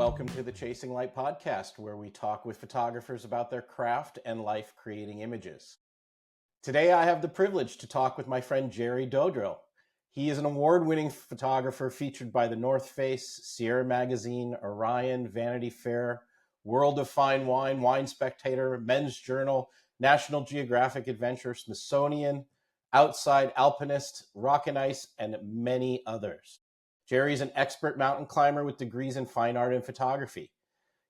welcome to the Chasing Light podcast, where we talk with photographers about their craft and life creating images. Today, I have the privilege to talk with my friend Jerry Dodrill. He is an award-winning photographer featured by the North Face, Sierra Magazine, Orion, Vanity Fair, World of Fine Wine, Wine Spectator, Men's Journal, National Geographic Adventure, Smithsonian, Outside, Alpinist, Rock and Ice, and many others. Jerry is an expert mountain climber with degrees in fine art and photography.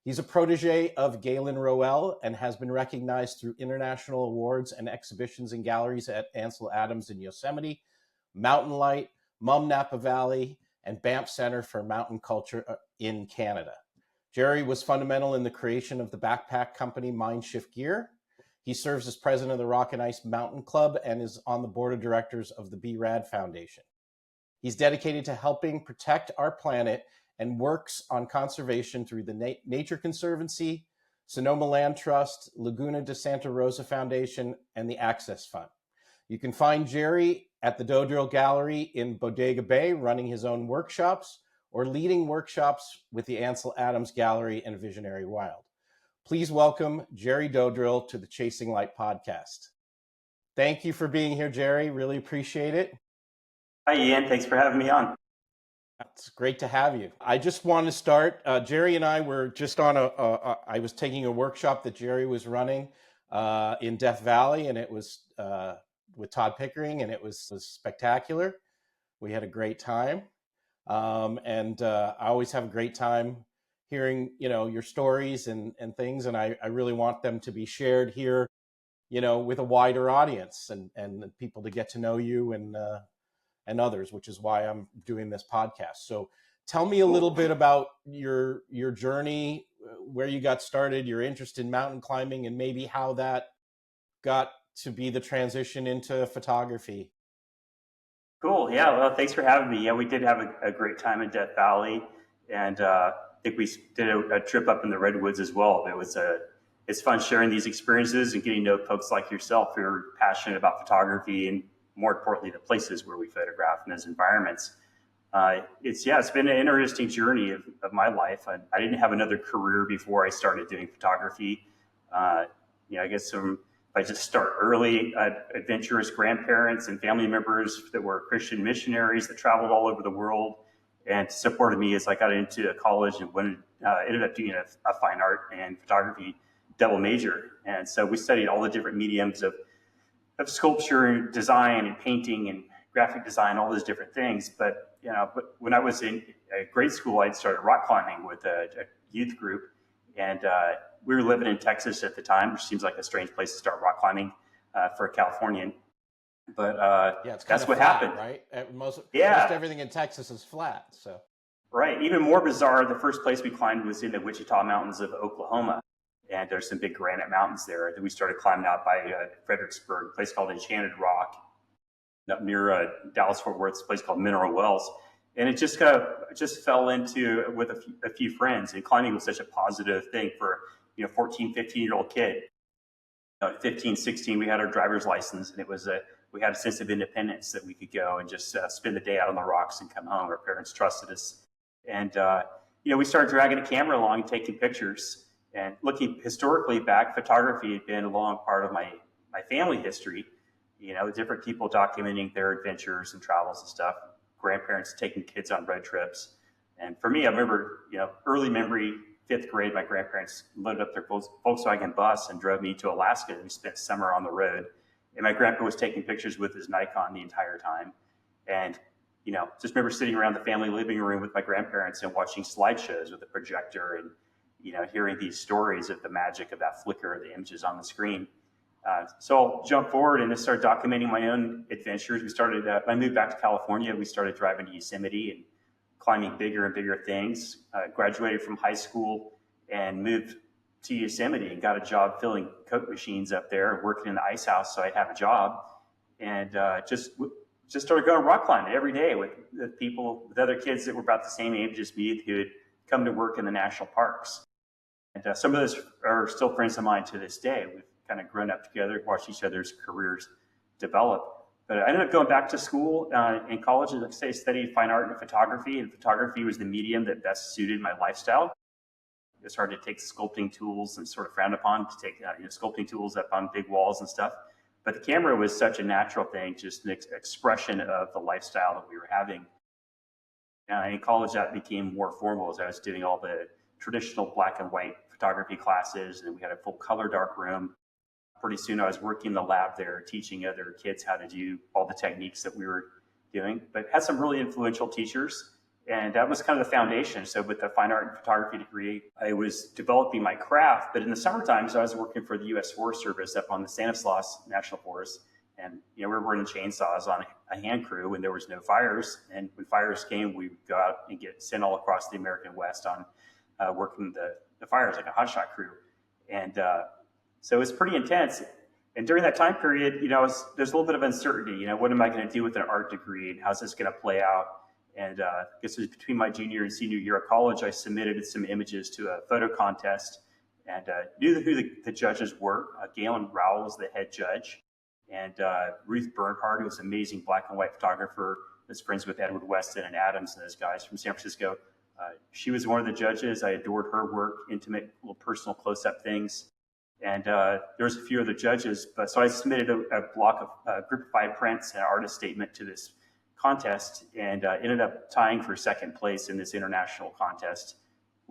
He's a protege of Galen Rowell and has been recognized through international awards and exhibitions in galleries at Ansel Adams in Yosemite, Mountain Light, Mumm Napa Valley, and Banff Center for Mountain Culture in Canada. Jerry was fundamental in the creation of the backpack company Mindshift Gear. He serves as president of the Rock and Ice Mountain Club and is on the board of directors of the BRAD Foundation. He's dedicated to helping protect our planet and works on conservation through the Nature Conservancy, Sonoma Land Trust, Laguna de Santa Rosa Foundation, and the Access Fund. You can find Jerry at the Dodrill Gallery in Bodega Bay, running his own workshops or leading workshops with the Ansel Adams Gallery and Visionary Wild. Please welcome Jerry Dodrill to the Chasing Light podcast. Thank you for being here, Jerry. Really appreciate it. Hi, Ian. Thanks for having me on. It's great to have you. I just want to start. Jerry and I were just on I was taking a workshop that Jerry was running in Death Valley, and it was with Todd Pickering, and it was spectacular. We had a great time. And I always have a great time hearing, your stories and things. And I really want them to be shared here, with a wider audience and people to get to know you and others, which is why I'm doing this podcast. So tell me a little bit about your journey, where you got started, your interest in mountain climbing, and maybe how that got to be the transition into photography. Cool. Yeah. Well, thanks for having me. Yeah, we did have a great time in Death Valley, and I think we did a trip up in the Redwoods as well. It's fun sharing these experiences and getting to know folks like yourself who are passionate about photography and, more importantly, the places where we photograph in those environments. It's been an interesting journey of my life. I didn't have another career before I started doing photography. I guess if I just start early, adventurous grandparents and family members that were Christian missionaries that traveled all over the world and supported me as I got into college and ended up doing a fine art and photography double major. And so we studied all the different mediums of sculpture and design and painting and graphic design, all those different things. But when I was in grade school, I'd started rock climbing with a youth group, and we were living in Texas at the time, which seems like a strange place to start rock climbing for a Californian. But it's that's what flat, happened, right? Most everything in Texas is flat. So right. Even more bizarre, the first place we climbed was in the Wichita Mountains of Oklahoma. And there's some big granite mountains there that we started climbing out by Fredericksburg, a place called Enchanted Rock, up near Dallas-Fort Worth, a place called Mineral Wells. And it just fell into with a few friends. And climbing was such a positive thing for 14, 15-year-old kid. 15, 16, we had our driver's license, and we had a sense of independence that we could go and just spend the day out on the rocks and come home. Our parents trusted us, and we started dragging a camera along and taking pictures. And looking historically back, photography had been a long part of my family history. Different people documenting their adventures and travels and stuff. Grandparents taking kids on road trips. And for me, I remember, early memory, 5th grade, my grandparents loaded up their Volkswagen bus and drove me to Alaska. And we spent summer on the road. And my grandpa was taking pictures with his Nikon the entire time. And, just remember sitting around the family living room with my grandparents and watching slideshows with a projector and, hearing these stories of the magic of that flicker of the images on the screen. So I'll jump forward and just start documenting my own adventures. I moved back to California. We started driving to Yosemite and climbing bigger and bigger things. Graduated from high school and moved to Yosemite and got a job filling Coke machines up there and working in the ice house so I'd have a job. And just started going rock climbing every day with other kids that were about the same age as me who had come to work in the national parks. And some of those are still friends of mine to this day. We've kind of grown up together, watched each other's careers develop. But I ended up going back to school in college, and like I say, studied fine art and photography was the medium that best suited my lifestyle. started to take sculpting tools and sort of frowned upon to take sculpting tools up on big walls and stuff. But the camera was such a natural thing, just an expression of the lifestyle that we were having. In college, that became more formal as I was doing all the traditional black and white photography classes, and we had a full color dark room. Pretty soon I was working in the lab there, teaching other kids how to do all the techniques that we were doing, but had some really influential teachers. And that was kind of the foundation. So with the fine art and photography degree, I was developing my craft. But in the summertime, so I was working for the U.S. Forest Service up on the Stanislaus National Forest. And we were running chainsaws on a hand crew when there was no fires. And when fires came, we would go out and get sent all across the American West on working the fires like a hotshot crew. And so it was pretty intense. And during that time period, there's a little bit of uncertainty. What am I going to do with an art degree, and how's this going to play out? And I guess it was between my junior and senior year of college, I submitted some images to a photo contest and knew who the judges were. Galen Rowell was the head judge. And Ruth Bernhardt, who was an amazing black and white photographer, was friends with Edward Weston and Adams and those guys from San Francisco. She was one of the judges. I adored her work, intimate, little personal close-up things. And there was a few other judges. But so I submitted a group of 5 prints and an artist statement to this contest, and ended up tying for second place in this international contest.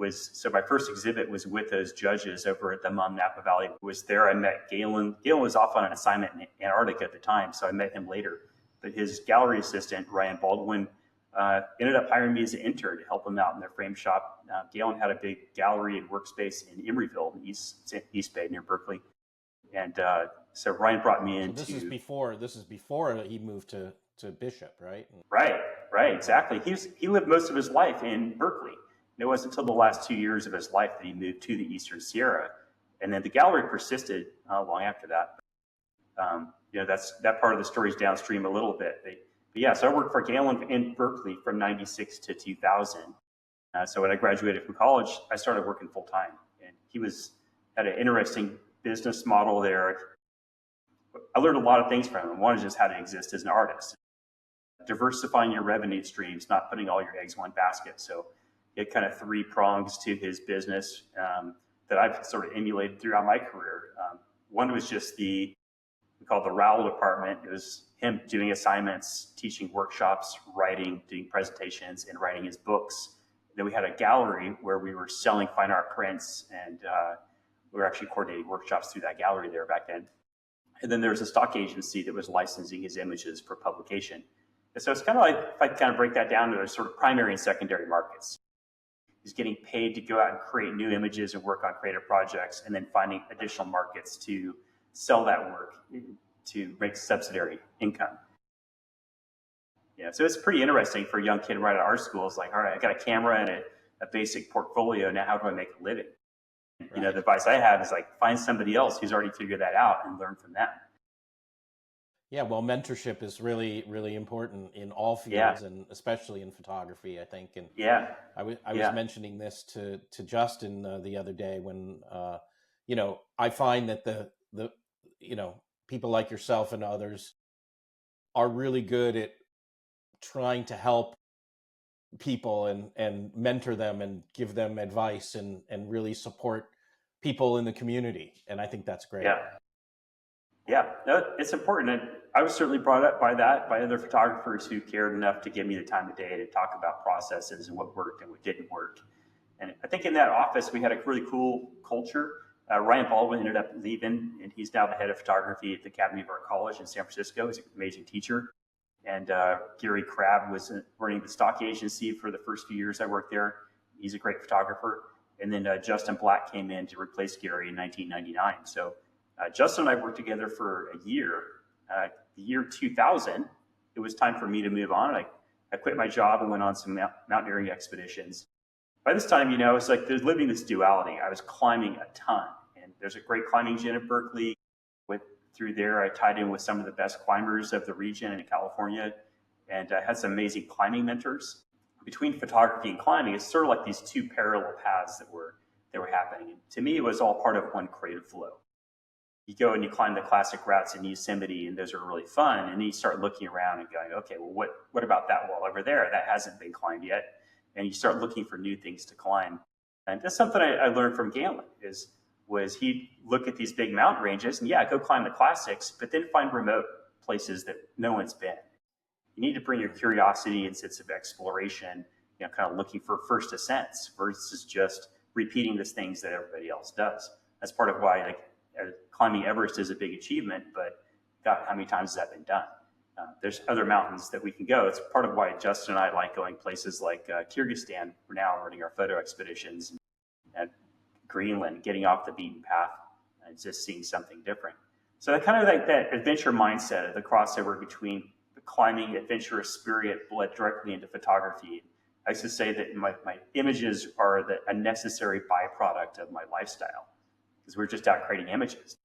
So my first exhibit was with those judges over at the Mumm Napa Valley. Was there I met Galen. Galen was off on an assignment in Antarctica at the time, so I met him later. But his gallery assistant, Ryan Baldwin, ended up hiring me as an intern to help him out in their frame shop. Galen had a big gallery and workspace in Emeryville, in East Bay near Berkeley. And so Ryan brought me into... So this is before he moved to Bishop, right? Right, exactly. He lived most of his life in Berkeley. And it wasn't until the last 2 years of his life that he moved to the Eastern Sierra. And then the gallery persisted long after that. That part of the story is downstream a little bit. But yeah, so I worked for Galen in Berkeley from 96 to 2000. So when I graduated from college, I started working full time. And he had an interesting business model there. I learned a lot of things from him. One is just how to exist as an artist. Diversifying your revenue streams, not putting all your eggs in one basket. So he had kind of 3 prongs to his business that I've sort of emulated throughout my career. One was just we called the Rowell department. It was him doing assignments, teaching workshops, writing, doing presentations, and writing his books. Then we had a gallery where we were selling fine art prints, and we were actually coordinating workshops through that gallery there back then. And then there was a stock agency that was licensing his images for publication. And so it's kind of like, if I kind of break that down to sort of primary and secondary markets. He's getting paid to go out and create new images and work on creative projects, and then finding additional markets to sell that work to make subsidiary income. So it's pretty interesting for a young kid right out of art school. It's like, all right, I got a camera and a basic portfolio. Now how do I make a living? Right. The advice I have is like, find somebody else who's already figured that out and learn from them. Yeah, well, mentorship is really, really important in all fields, and especially in photography, I think. And I was mentioning this to Justin the other day when, I find that the people like yourself and others are really good at trying to help people and mentor them and give them advice and really support people in the community. And I think that's great. Yeah, no, it's important. And I was certainly brought up by other photographers who cared enough to give me the time of day to talk about processes and what worked and what didn't work. And I think in that office, we had a really cool culture. Ryan Baldwin ended up leaving, and he's now the head of photography at the Academy of Art College in San Francisco. He's an amazing teacher. And Gary Crabb was running the stock agency for the first few years I worked there. He's a great photographer. And then Justin Black came in to replace Gary in 1999. So Justin and I worked together for a year. The year 2000, it was time for me to move on. I quit my job and went on some mountaineering expeditions. By this time, it's like there's living this duality. I was climbing a ton. And there's a great climbing gym at Berkeley. Through there, I tied in with some of the best climbers of the region in California, and I had some amazing climbing mentors. Between photography and climbing, it's sort of like these 2 parallel paths that were happening. And to me, it was all part of one creative flow. You go and you climb the classic routes in Yosemite, and those are really fun. And then you start looking around and going, okay, well, what about that wall over there? That hasn't been climbed yet. And you start looking for new things to climb. And that's something I learned from Galen was he'd look at these big mountain ranges and go climb the classics, but then find remote places that no one's been. You need to bring your curiosity and sense of exploration, kind of looking for first ascents versus just repeating the things that everybody else does. That's part of why climbing Everest is a big achievement, but God, how many times has that been done? There's other mountains that we can go. It's part of why Justin and I like going places like Kyrgyzstan. We're now running our photo expeditions, and Greenland, getting off the beaten path and just seeing something different. So that kind of like that adventure mindset of the crossover between the climbing adventurous spirit bled directly into photography. I used to say that my images are a necessary byproduct of my lifestyle because we're just out creating images.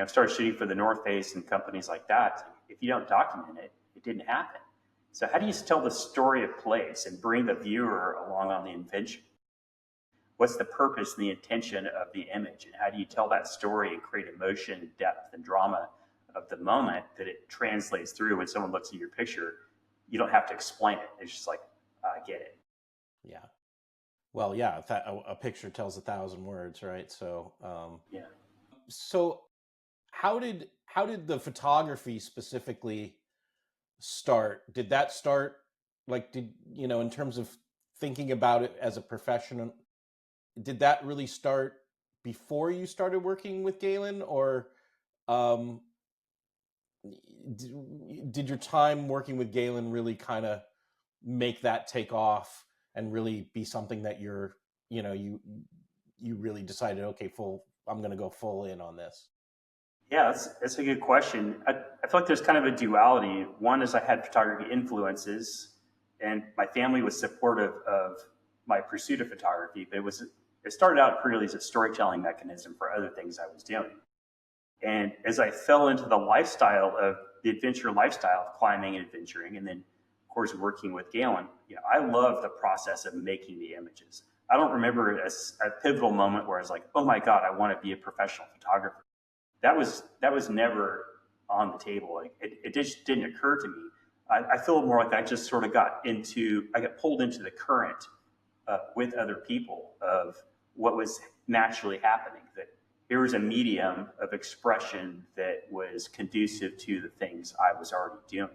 I've started shooting for the North Face and companies like that. If you don't document it, it didn't happen. So how do you tell the story of place and bring the viewer along on the invention? What's the purpose and the intention of the image? And how do you tell that story and create emotion, depth, and drama of the moment that it translates through when someone looks at your picture? You don't have to explain it. It's just like, I get it. Yeah. Well, yeah, a picture tells 1,000 words, right? So, yeah. So how did the photography specifically start? Did that start in terms of thinking about it as a profession, did that really start before you started working with Galen, or did your time working with Galen really kind of make that take off and really be something that you really decided, okay, I'm going to go full in on this? Yeah, that's a good question. I feel like there's kind of a duality. One is I had photography influences, and my family was supportive of my pursuit of photography, but it started out purely as a storytelling mechanism for other things I was doing. And as I fell into the lifestyle of the adventure lifestyle of climbing and adventuring, and then of course working with Galen, I love the process of making the images. I don't remember it as a pivotal moment where I was like, oh my God, I want to be a professional photographer. That was never on the table. Like it just didn't occur to me. I feel more like I just sort of got pulled into the current with other people of what was naturally happening. That here was a medium of expression that was conducive to the things I was already doing.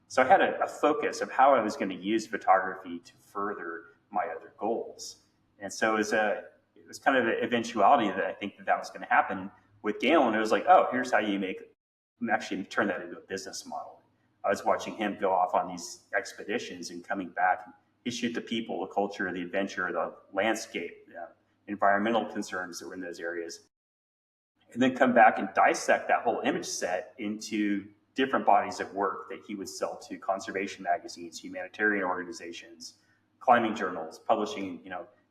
So I had a focus of how I was going to use photography to further my other goals. And so it was kind of an eventuality that I think that was going to happen. With Galen, it was like, oh, here's how you actually turn that into a business model. I was watching him go off on these expeditions and coming back. He'd shoot the people, the culture, the adventure, the landscape, environmental concerns that were in those areas, and then come back and dissect that whole image set into different bodies of work that he would sell to conservation magazines, humanitarian organizations, climbing journals, publishing,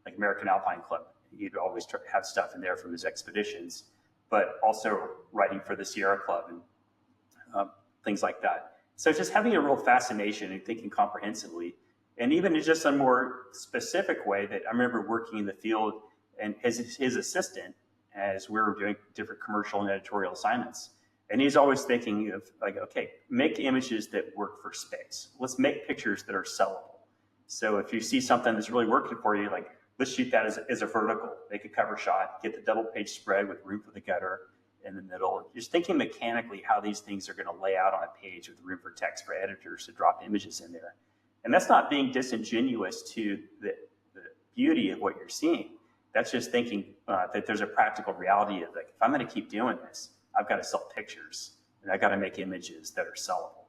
like American Alpine Club. He'd always have stuff in there from his expeditions, but also writing for the Sierra Club and things like that. So just having a real fascination and thinking comprehensively, and even in just a more specific way that I remember working in the field and his assistant as we were doing different commercial and editorial assignments. And he's always thinking of like, okay, make images that work for space. Let's make pictures that are sellable. So if you see something that's really working for you, like let's shoot that as a vertical, make a cover shot, get the double page spread with room for the gutter in the middle. Just thinking mechanically how these things are going to lay out on a page with room for text for editors to drop images in there. And that's not being disingenuous to the beauty of what you're seeing. That's just thinking that there's a practical reality of like, if I'm going to keep doing this, I've got to sell pictures and I've got to make images that are sellable.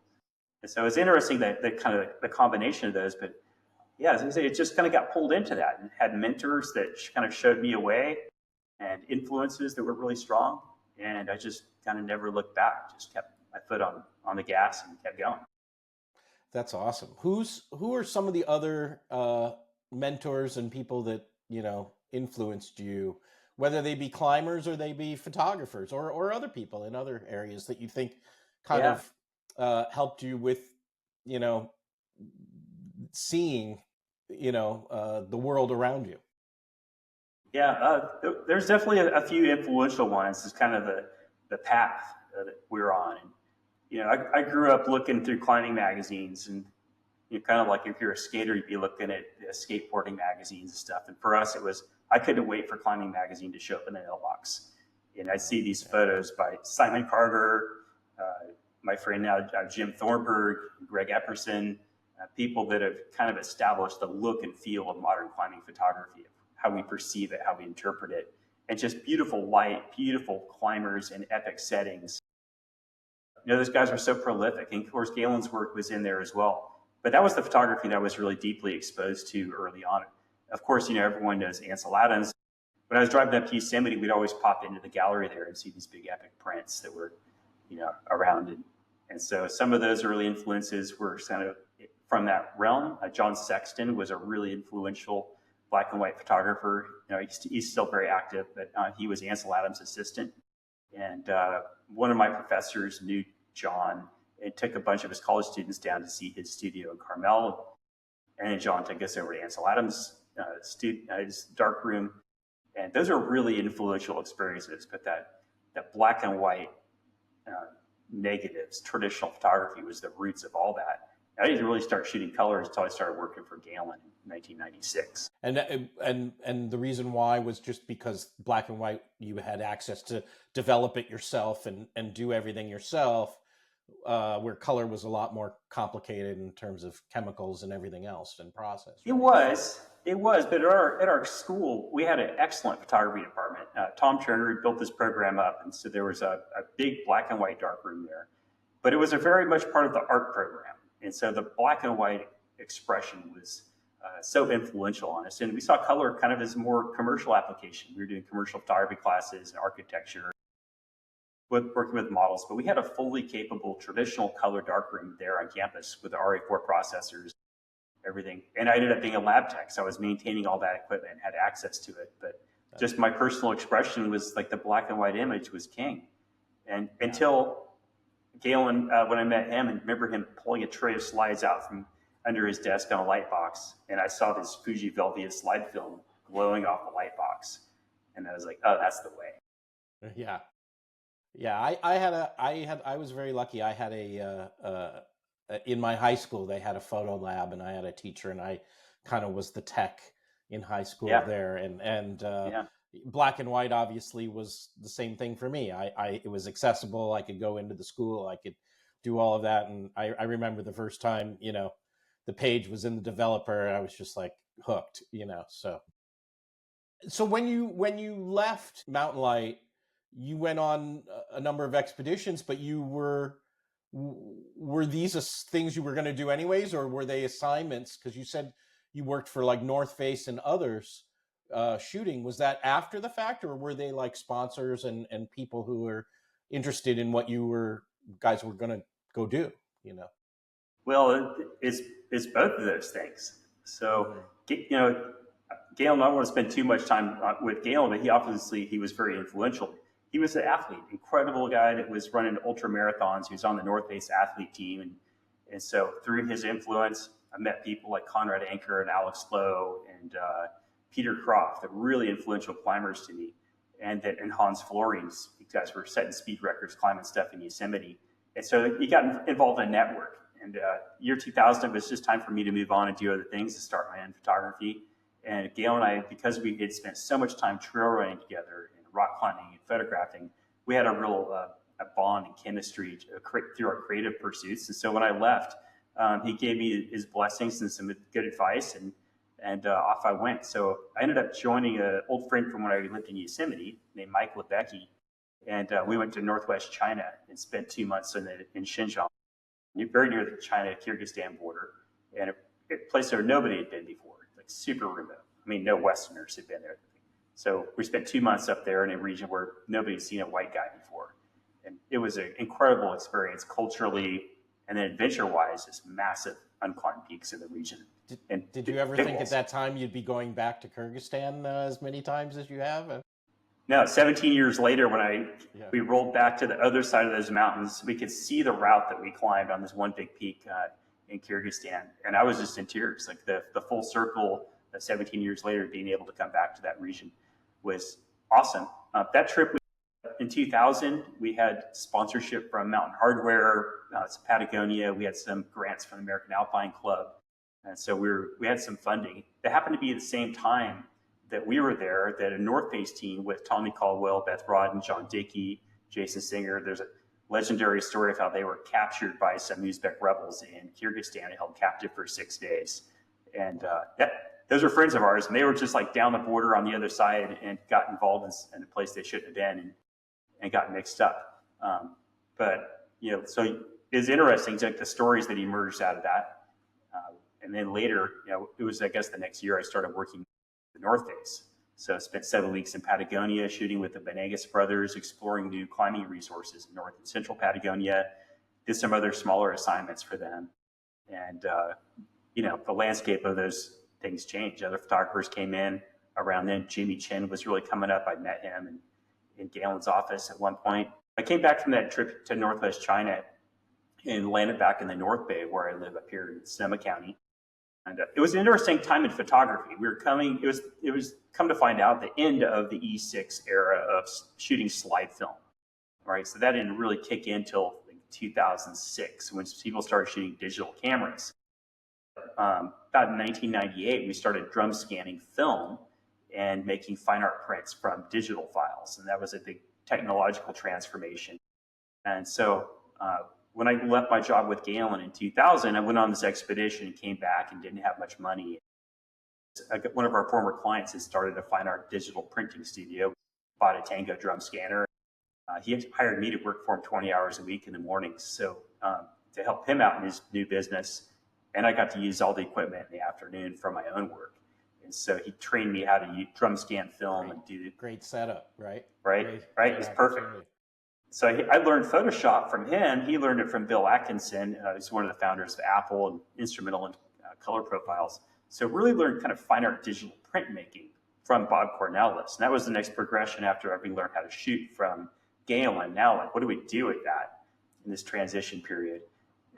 And so it's interesting that kind of the combination of those, but yeah, as I say, it just kind of got pulled into that and had mentors that kind of showed me a way and influences that were really strong. And I just kind of never looked back, just kept my foot on the gas and kept going. That's awesome. Who are some of the other mentors and people that, influenced you, whether they be climbers or they be photographers or other people in other areas that you think kind of helped you with, seeing, the world around you? Yeah, there's definitely a few influential ones. It's kind of the path that we're on. And, I grew up looking through climbing magazines and kind of like if you're a skater, you'd be looking at skateboarding magazines and stuff. And for us, I couldn't wait for Climbing Magazine to show up in the mailbox. And I'd see these photos by Simon Carter, my friend now, Jim Thornburg, Greg Epperson, people that have kind of established the look and feel of modern climbing photography, how we perceive it, how we interpret it, and just beautiful light, beautiful climbers in epic settings. Those guys were so prolific. And of course, Galen's work was in there as well. But that was the photography that I was really deeply exposed to early on. Of course, everyone knows Ansel Adams. When I was driving up to Yosemite, we'd always pop into the gallery there and see these big epic prints that were, around. And so some of those early influences were kind of from that realm. John Sexton was a really influential black and white photographer. He's still very active, but he was Ansel Adams' assistant. And one of my professors knew John and took a bunch of his college students down to see his studio in Carmel. And then John took us over to Ansel Adams' his dark room. And those are really influential experiences. But that black and white negatives, traditional photography was the roots of all that. I didn't really start shooting colors until I started working for Galen in 1996. And the reason why was just because black and white, you had access to develop it yourself and do everything yourself, where color was a lot more complicated in terms of chemicals and everything else and process. Right? It was, but at our school, we had an excellent photography department. Tom Turner had built this program up, and so there was a big black and white darkroom there. But it was a very much part of the art program. And so the black and white expression was so influential on us. And we saw color kind of as a more commercial application. We were doing commercial photography classes and architecture, working with models. But we had a fully capable traditional color darkroom there on campus with the RA4 processors, everything. And I ended up being a lab tech, so I was maintaining all that equipment and had access to it. But just my personal expression was like the black and white image was king. And until Galen, when I met him, and remember him pulling a tray of slides out from under his desk on a light box, and I saw this Fuji Velvia slide film glowing off the light box, and I was like, "Oh, that's the way." Yeah. I was very lucky. I had in my high school, they had a photo lab, and I had a teacher, and I kind of was the tech in high school there, and black and white obviously was the same thing for me. It was accessible. I could go into the school. I could do all of that. And I remember the first time, the page was in the developer, I was just like hooked, So when you left Mountain Light, you went on a number of expeditions, but were these things you were going to do anyways, or were they assignments? Because you said you worked for like North Face and others. Shooting, was that after the fact, or were they like sponsors and people who were interested in what you guys were going to go do? Well, it's both of those things. So, Galen, I don't want to spend too much time with Galen, but he was very influential. He was an athlete, incredible guy that was running ultra marathons. He was on the North Face athlete team, and so through his influence, I met people like Conrad Anker and Alex Lowe and Peter Croft, the really influential climbers to me, and Hans Florens. You guys were setting speed records, climbing stuff in Yosemite. And so you got involved in a network. And year 2000 was just time for me to move on and do other things, to start my own photography. And Gail and I, because we had spent so much time trail running together and rock climbing and photographing, we had a real a bond and chemistry through our creative pursuits. And so when I left, he gave me his blessings and some good advice, and off I went. So I ended up joining an old friend from when I lived in Yosemite named Mike Lebecki, and we went to Northwest China and spent 2 months in Xinjiang, very near the China-Kyrgyzstan border, and a place where nobody had been before, like super remote. I mean, no Westerners had been there. So we spent 2 months up there in a region where nobody had seen a white guy before. And it was an incredible experience culturally, and then adventure-wise, just massive unclimbed peaks in the region. Did you ever think at that time you'd be going back to Kyrgyzstan as many times as you have? No, 17 years later, when we rolled back to the other side of those mountains, we could see the route that we climbed on this one big peak in Kyrgyzstan. And I was just in tears. Like the full circle of 17 years later, being able to come back to that region was awesome. That trip, in 2000, we had sponsorship from Mountain Hardware, Patagonia. We had some grants from the American Alpine Club. And so we had some funding. That happened to be at the same time that we were there, that a North Face team with Tommy Caldwell, Beth Rodden, John Dickey, Jason Singer. There's a legendary story of how they were captured by some Uzbek rebels in Kyrgyzstan and held captive for 6 days. And those are friends of ours, and they were just like down the border on the other side and got involved in a place they shouldn't have been and got mixed up. But, so it's interesting, like the stories that emerged out of that. And then later, it was, I guess, the next year I started working the North Face. So I spent 7 weeks in Patagonia shooting with the Venegas brothers, exploring new climbing resources in North and Central Patagonia, did some other smaller assignments for them. And, the landscape of those things changed. Other photographers came in around then. Jimmy Chin was really coming up. I met him in Galen's office at one point. I came back from that trip to Northwest China and landed back in the North Bay where I live up here in Sonoma County. And it was an interesting time in photography. It was come to find out the end of the E6 era of shooting slide film, right? So that didn't really kick in until 2006 when people started shooting digital cameras. About in 1998, we started drum scanning film and making fine art prints from digital files. And that was a big technological transformation. And so when I left my job with Galen in 2000, I went on this expedition and came back and didn't have much money. One of our former clients had started a fine art digital printing studio, bought a Tango drum scanner. He had hired me to work for him 20 hours a week in the mornings. So to help him out in his new business, and I got to use all the equipment in the afternoon for my own work. And so he trained me how to use drum scan film and do great setup, right? Right. It's perfect. So I learned Photoshop from him. He learned it from Bill Atkinson. He's one of the founders of Apple and instrumental in color profiles. So really learned kind of fine art digital printmaking from Bob Cornelis. And that was the next progression after having learned how to shoot from Galen. Now, like, what do we do with that in this transition period?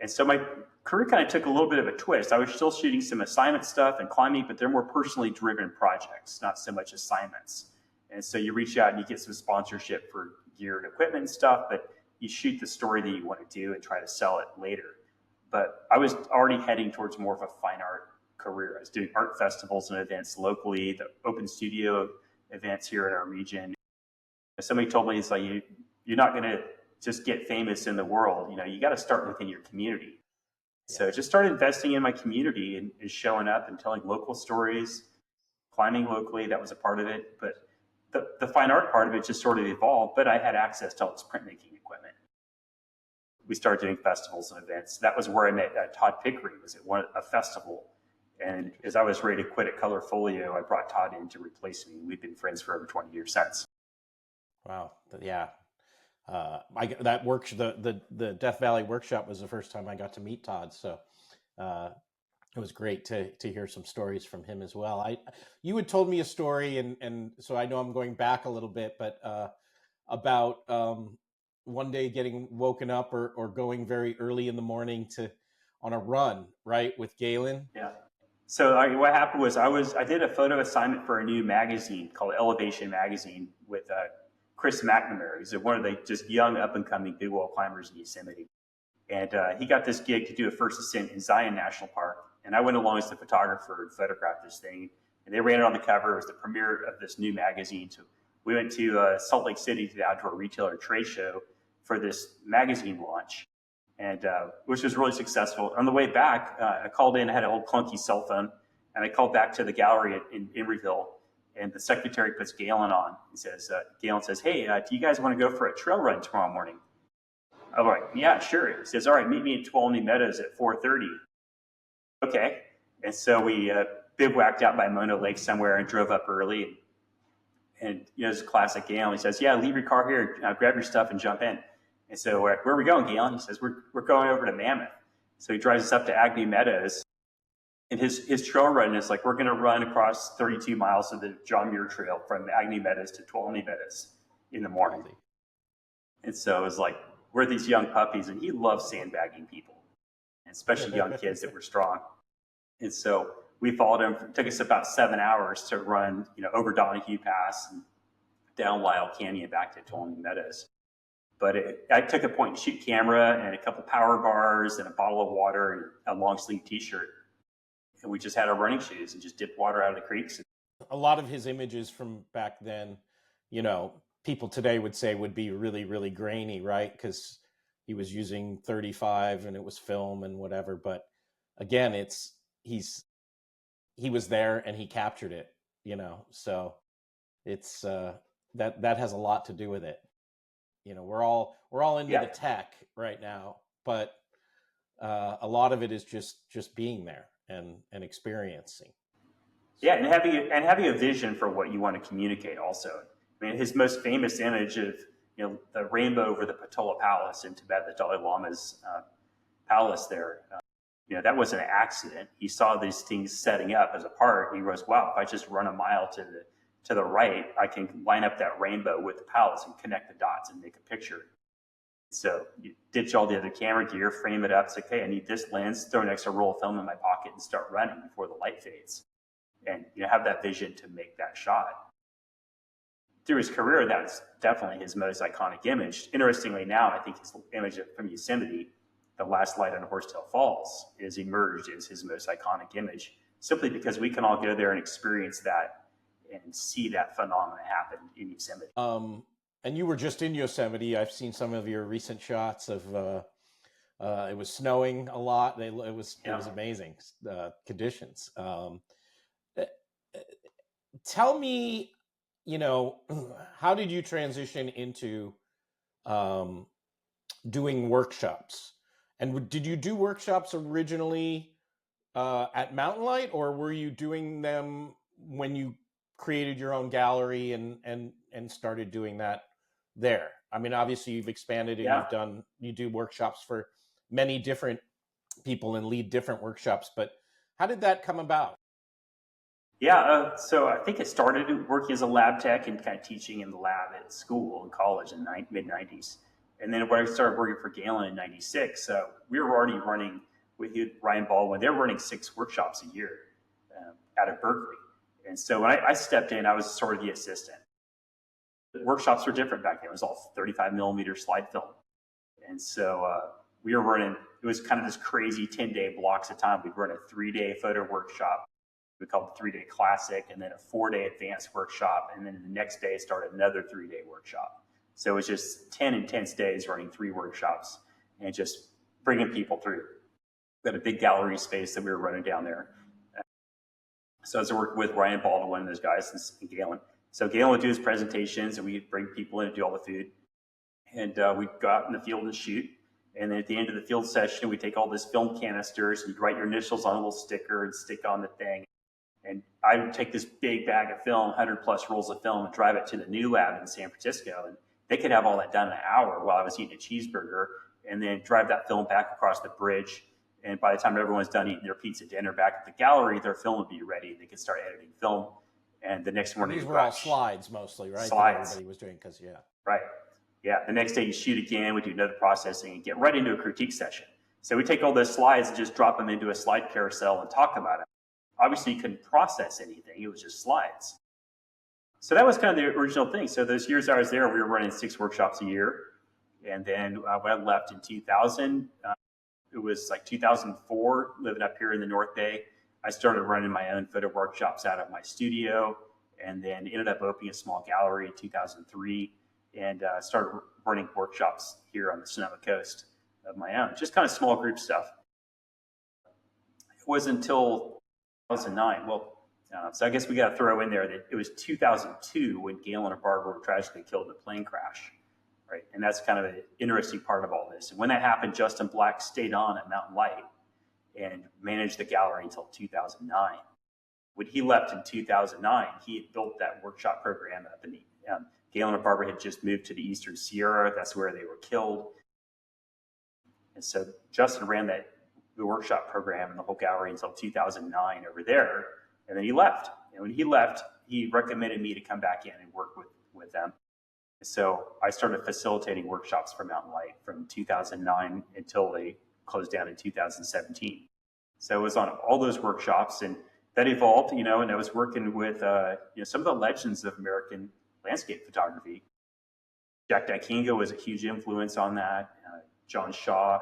And so my career kind of took a little bit of a twist. I was still shooting some assignment stuff and climbing, but they're more personally driven projects, not so much assignments. And so you reach out and you get some sponsorship for gear and equipment and stuff, but you shoot the story that you want to do and try to sell it later. But I was already heading towards more of a fine art career. I was doing art festivals and events locally, the open studio events here in our region. Somebody told me, it's like, you're not going to just get famous in the world. You got to start within your community. So I just started investing in my community and showing up and telling local stories, climbing locally. That was a part of it. But the fine art part of it just sort of evolved, but I had access to all this printmaking equipment. We started doing festivals and events. That was where I met Todd Pickering, was at a festival. And as I was ready to quit at Color Folio, I brought Todd in to replace me. We've been friends for over 20 years since. Wow. Yeah. That the Death Valley workshop was the first time I got to meet Todd. So it was great to hear some stories from him as well. You had told me a story, and so I know I'm going back a little bit, but about one day getting woken up or going very early in the morning on a run, right, with Galen. Yeah. So what happened was I did a photo assignment for a new magazine called Elevation Magazine with Chris McNamara. He's one of the just young up-and-coming big wall climbers in Yosemite. And he got this gig to do a first ascent in Zion National Park. And I went along as the photographer and photographed this thing. And they ran it on the cover. It was the premiere of this new magazine. So we went to Salt Lake City to the Outdoor Retailer Trade Show for this magazine launch, and which was really successful. On the way back, I called in. I had an old clunky cell phone, and I called back to the gallery in Emeryville. And the secretary puts Galen on. Galen says, "Hey, do you guys want to go for a trail run tomorrow morning?" I'm like, "Yeah, sure." He says, "All right, meet me in Tuolumne Meadows at 4:30. Okay. And so we bivouacked out by Mono Lake somewhere and drove up early. And it's a classic Galen. He says, "Yeah, leave your car here, grab your stuff and jump in." And so where are we going, Galen? He says, we're going over to Mammoth. So he drives us up to Agnew Meadows. And his trail run is like, we're going to run across 32 miles of the John Muir Trail from Agnew Meadows to Tuolumne Meadows in the morning. And so it was like, we're these young puppies, and he loves sandbagging people, especially young kids that were strong. And so we followed him. It took us about 7 hours to run, over Donahue Pass and down Lyle Canyon back to Tuolumne Meadows. But I took a point and shoot camera and a couple power bars and a bottle of water and a long sleeve t-shirt. And we just had our running shoes and just dipped water out of the creeks. A lot of his images from back then, you know, people today would say would be really, really grainy, right? Because he was using 35 and it was film and whatever. But again, he was there and he captured it, you know. So it's that has a lot to do with it. You know, we're all into the tech right now, but a lot of it is just being there and experiencing. Yeah, and having a vision for what you want to communicate also. I mean, his most famous image of, you know, the rainbow over the Patola Palace in Tibet, the Dalai Lama's palace there, you know, that was an accident. He saw these things setting up as a part. And he goes, wow, if I just run a mile to the right, I can line up that rainbow with the palace and connect the dots and make a picture. So you ditch all the other camera gear, frame it up, say, okay, I need this lens, throw an extra roll of film in my pocket and start running before the light fades. And, you know, have that vision to make that shot. Through his career, that's definitely his most iconic image. Interestingly, now I think his image from Yosemite, the last light on Horsetail Falls, is emerged as his most iconic image, simply because we can all go there and experience that and see that phenomenon happen in Yosemite. And you were just in Yosemite. I've seen some of your recent shots of it was snowing a lot. It was amazing conditions. Tell me, you know, how did you transition into doing workshops? And did you do workshops originally at Mountain Light, or were you doing them when you created your own gallery and started doing that there? I mean, obviously you've expanded and you do workshops for many different people and lead different workshops, but how did that come about? Yeah, so I think it started working as a lab tech and kind of teaching in the lab at school and college in the mid-90s. And then when I started working for Galen in 96, we were already running with Ryan Baldwin. They were running 6 workshops a year out of Berkeley. And so when I stepped in, I was sort of the assistant. The workshops were different back then. It was all 35 millimeter slide film. And so we were running, it was kind of this crazy 10-day blocks of time. We'd run a 3-day photo workshop. We called it 3-day classic, and then a 4-day advanced workshop. And then the next day started another 3-day workshop. So it was just 10 intense days running 3 workshops and just bringing people through. We had a big gallery space that we were running down there. So as I worked with Ryan Baldwin and those guys and Galen. So Galen would do his presentations and we'd bring people in and do all the food. And we'd go out in the field and shoot. And then at the end of the field session, we'd take all this film canisters and you'd write your initials on a little sticker and stick on the thing. And I would take this big bag of film, 100 plus rolls of film, and drive it to the new lab in San Francisco. And they could have all that done in an hour while I was eating a cheeseburger, and then drive that film back across the bridge. And by the time everyone's done eating their pizza dinner back at the gallery, their film would be ready. They could start editing film. And the next morning, these were all slides mostly, right? Slides. That everybody was doing, because right. Yeah. The next day you shoot again, we do another processing and get right into a critique session. So we take all those slides and just drop them into a slide carousel and talk about it. Obviously, you couldn't process anything. It was just slides. So that was kind of the original thing. So those years I was there, we were running 6 workshops a year. And then when I left in 2000, it was like 2004, living up here in the North Bay, I started running my own photo workshops out of my studio, and then ended up opening a small gallery in 2003 and started running workshops here on the Sonoma Coast of my own, just kind of small group stuff. It wasn't until 2009. So I guess we got to throw in there that it was 2002 when Galen and Barbara were tragically killed in a plane crash, right? And that's kind of an interesting part of all this. And when that happened, Justin Black stayed on at Mountain Light and managed the gallery until 2009. When he left in 2009, he had built that workshop program up, and Galen and Barbara had just moved to the Eastern Sierra. That's where they were killed. And so Justin ran the workshop program and the whole gallery until 2009 over there. And then he left. And when he left, he recommended me to come back in and work with them. So I started facilitating workshops for Mountain Light from 2009 until they closed down in 2017. So I was on all those workshops, and that evolved, and I was working with some of the legends of American landscape photography. Jack Dykinga was a huge influence on that. John Shaw,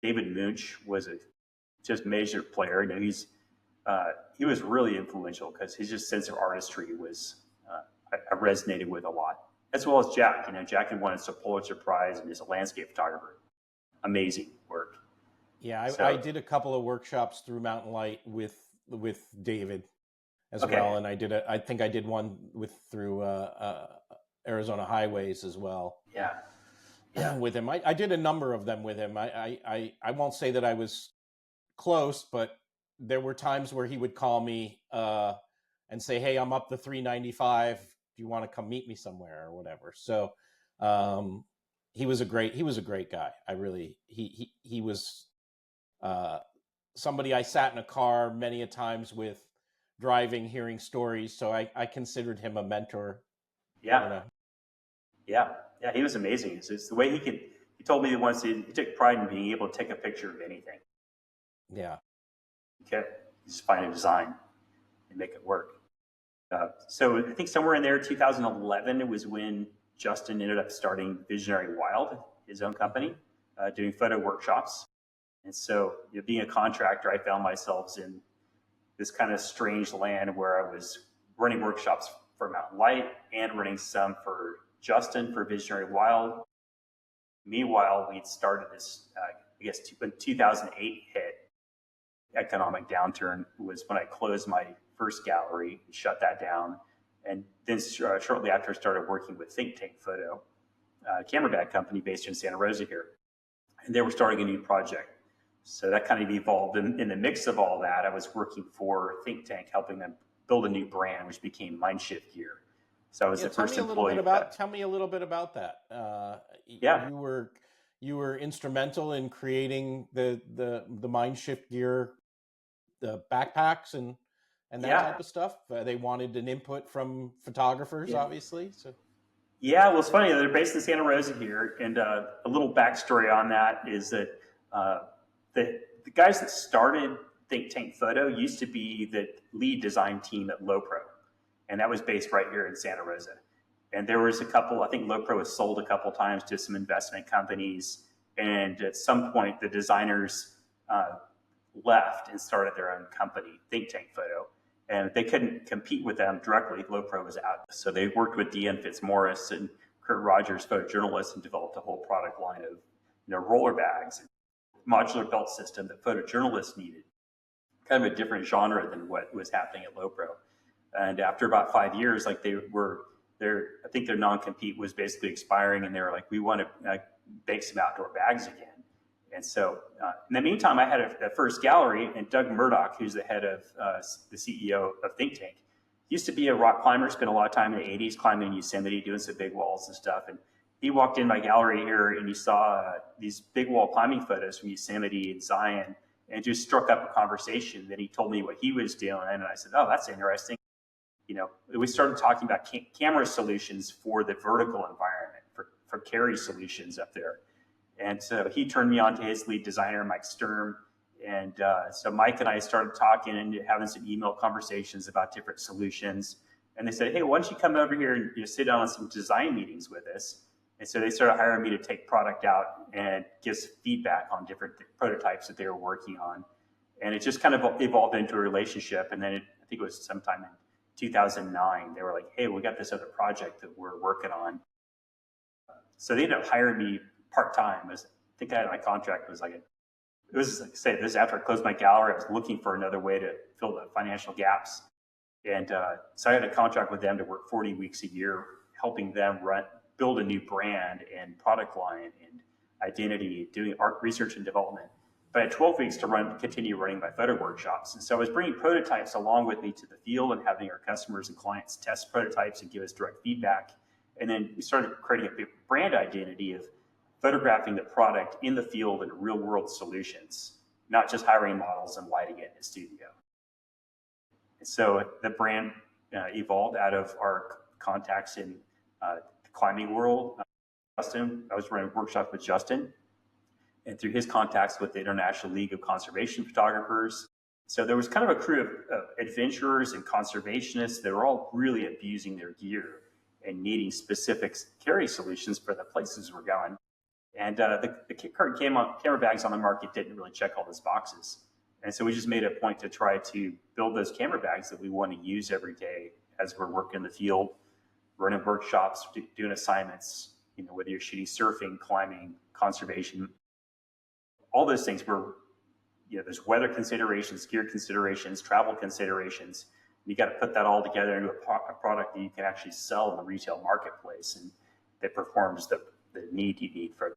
David Munch was a just major player. You know, he was really influential because his just sense of artistry was I resonated with a lot, as well as Jack. You know, Jack had won a Pulitzer Prize and is a landscape photographer. Amazing work. Yeah, I did a couple of workshops through Mountain Light with David as well, and I think I did one through Arizona Highways as well. Yeah. With him, I did a number of them with him. I won't say that I was close, but there were times where he would call me and say, "Hey, I'm up the 395. Do you want to come meet me somewhere or whatever?" So he was a great guy. He was somebody I sat in a car many a times with, driving, hearing stories. So I considered him a mentor. Yeah. You know? Yeah. He was amazing. It's the way he told me that once he took pride in being able to take a picture of anything. Yeah. Okay. Just find a design and make it work. So I think somewhere in there, 2011, it was when Justin ended up starting Visionary Wild, his own company, doing photo workshops. And so, you know, being a contractor, I found myself in this kind of strange land where I was running workshops for Mountain Light and running some for Justin for Visionary Wild. Meanwhile, we'd started this, I guess, when 2008 hit, economic downturn was when I closed my first gallery, shut that down. And then shortly after, I started working with Think Tank Photo, a camera bag company based in Santa Rosa here. And they were starting a new project. So that kind of evolved. In the mix of all that, I was working for Think Tank, helping them build a new brand, which became Mindshift Gear. So I was the first employee. Tell me a little bit about that. Yeah. You were instrumental in creating the Mindshift Gear, the backpacks and that type of stuff. They wanted an input from photographers, obviously. So. Yeah, well, it's funny. They're based in Santa Rosa here, and a little backstory on that is that the guys that started Think Tank Photo used to be the lead design team at Lowpro, and that was based right here in Santa Rosa. And there was a couple, I think Lowpro was sold a couple times to some investment companies, and at some point the designers left and started their own company, Think Tank Photo, and they couldn't compete with them directly. Lowpro was out, so they worked with Deanne Fitzmaurice and Kurt Rogers, photojournalists, and developed a whole product line of, you know, roller bags, modular belt system that photojournalists needed. Kind of a different genre than what was happening at Lowpro. And after about 5 years, like I think their non-compete was basically expiring, and they were like, we want to make some outdoor bags again. And so in the meantime, I had a first gallery, and Doug Murdoch, who's the head of the CEO of Think Tank, used to be a rock climber, spent a lot of time in the 80s climbing in Yosemite, doing some big walls and stuff. And he walked in my gallery here, and he saw these big wall climbing photos from Yosemite and Zion, and just struck up a conversation. Then he told me what he was doing, and I said, oh, that's interesting. You know, we started talking about camera solutions for the vertical environment, for carry solutions up there. And so he turned me on to his lead designer, Mike Sturm. And so Mike and I started talking and having some email conversations about different solutions. And they said, hey, why don't you come over here and, you know, sit down on some design meetings with us? And so they started hiring me to take product out and give feedback on different prototypes that they were working on. And it just kind of evolved into a relationship. And then I think it was sometime in 2009, they were like, hey, we got this other project that we're working on. So they ended up hiring me part-time. I think my contract was like, this is after I closed my gallery. I was looking for another way to fill the financial gaps. And so I had a contract with them to work 40 weeks a year, helping them build a new brand and product line and identity, doing art research and development. But I had 12 weeks to continue running my photo workshops. And so I was bringing prototypes along with me to the field and having our customers and clients test prototypes and give us direct feedback. And then we started creating a brand identity of photographing the product in the field and real world solutions, not just hiring models and lighting it in a studio. And so the brand evolved out of our contacts in the climbing world. Justin, I was running workshops with Justin, and through his contacts with the International League of Conservation Photographers. So there was kind of a crew of adventurers and conservationists that were all really abusing their gear. and needing specific carry solutions for the places we're going. And the current camera bags on the market didn't really check all those boxes. And so we just made a point to try to build those camera bags that we want to use every day as we're working in the field, running workshops, doing assignments, whether you're shooting surfing, climbing, conservation, all those things were, there's weather considerations, gear considerations, travel considerations. You got to put that all together into a product that you can actually sell in the retail marketplace and that performs the need you need for it.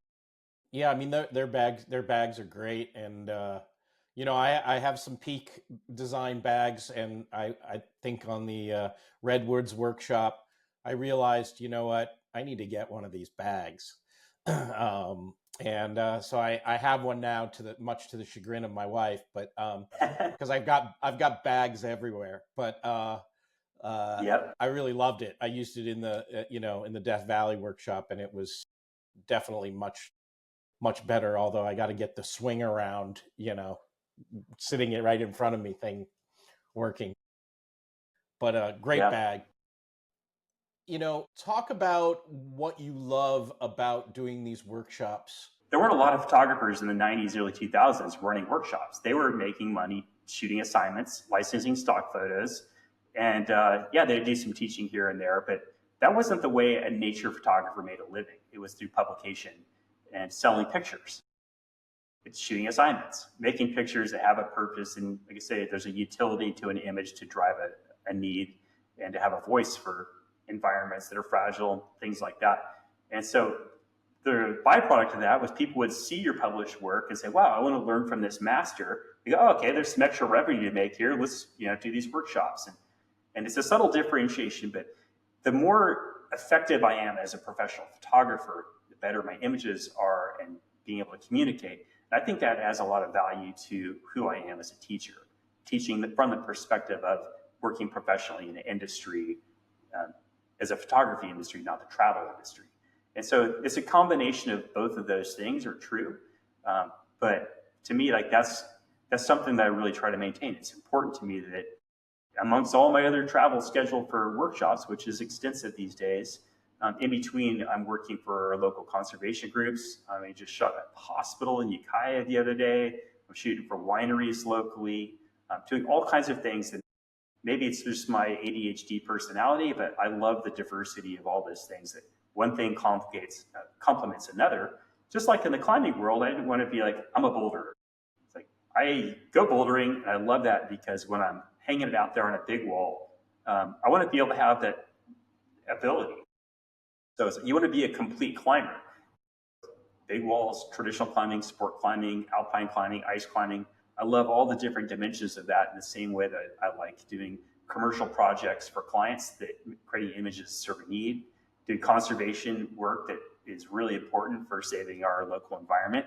Yeah, I mean, their bags are great. And, I have some Peak design bags, and I think on the Redwoods workshop, I realized, you know what, I need to get one of these bags. So I have one now, much to the chagrin of my wife, but because I've got bags everywhere. But Yep. I really loved it. I used it in the Death Valley workshop, and it was definitely much better. Although I got to get the swing around, sitting it right in front of me thing working. But a great bag. Talk about what you love about doing these workshops. There weren't a lot of photographers in the 90s, early 2000s running workshops. They were making money shooting assignments, licensing stock photos, and they'd do some teaching here and there, but that wasn't the way a nature photographer made a living. It was through publication and selling pictures. It's shooting assignments, making pictures that have a purpose, and like I say, there's a utility to an image to drive a need and to have a voice for environments that are fragile, things like that. And so the byproduct of that was people would see your published work and say, wow, I want to learn from this master. You go, oh, okay, there's some extra revenue to make here. Let's do these workshops. And it's a subtle differentiation, but the more effective I am as a professional photographer, the better my images are and being able to communicate. And I think that adds a lot of value to who I am as a teacher, teaching from the perspective of working professionally in an industry, as a photography industry, not the travel industry. And so it's a combination of both of those things are true. But to me, that's something that I really try to maintain. It's important to me that amongst all my other travel schedule for workshops, which is extensive these days, in between, I'm working for local conservation groups. I just shot at the hospital in Ukiah the other day. I'm shooting for wineries locally. I'm doing all kinds of things that maybe it's just my ADHD personality, but I love the diversity of all those things that one thing complements another. Just like in the climbing world, I didn't want to be like, I'm a boulderer. It's like, I go bouldering, and I love that because when I'm hanging it out there on a big wall, I want to be able to have that ability. So you want to be a complete climber. Big walls, traditional climbing, sport climbing, alpine climbing, ice climbing. I love all the different dimensions of that in the same way that I like doing commercial projects for clients that creating images serve a need, doing conservation work that is really important for saving our local environment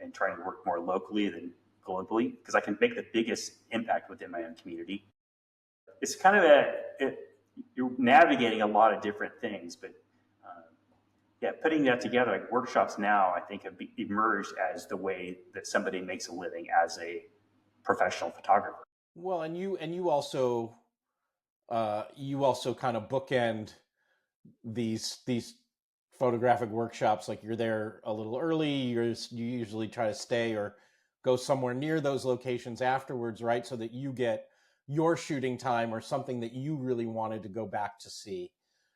and trying to work more locally than globally because I can make the biggest impact within my own community. It's kind of you're navigating a lot of different things, but putting that together, like workshops now, I think have emerged as the way that somebody makes a living as a professional photographer. Well, and you also kind of bookend these photographic workshops. Like you're there a little early. You usually try to stay or go somewhere near those locations afterwards, right? So that you get your shooting time or something that you really wanted to go back to see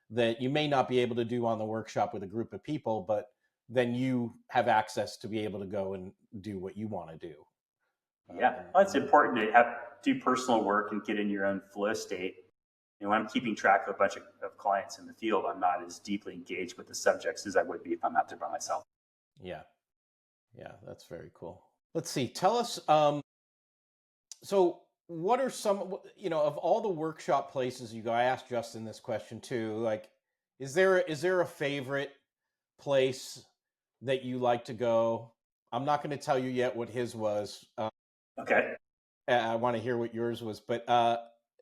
that you may not be able to do on the workshop with a group of people, but then you have access to be able to go and do what you want to do. Yeah, well, it's important to do personal work and get in your own flow state. When I'm keeping track of a bunch of clients in the field, I'm not as deeply engaged with the subjects as I would be if I'm out there by myself. Yeah, that's very cool. Let's see. Tell us. So what are some, of all the workshop places you go? I asked Justin this question too. Like, is there a favorite place that you like to go? I'm not going to tell you yet what his was. Okay. I want to hear what yours was, but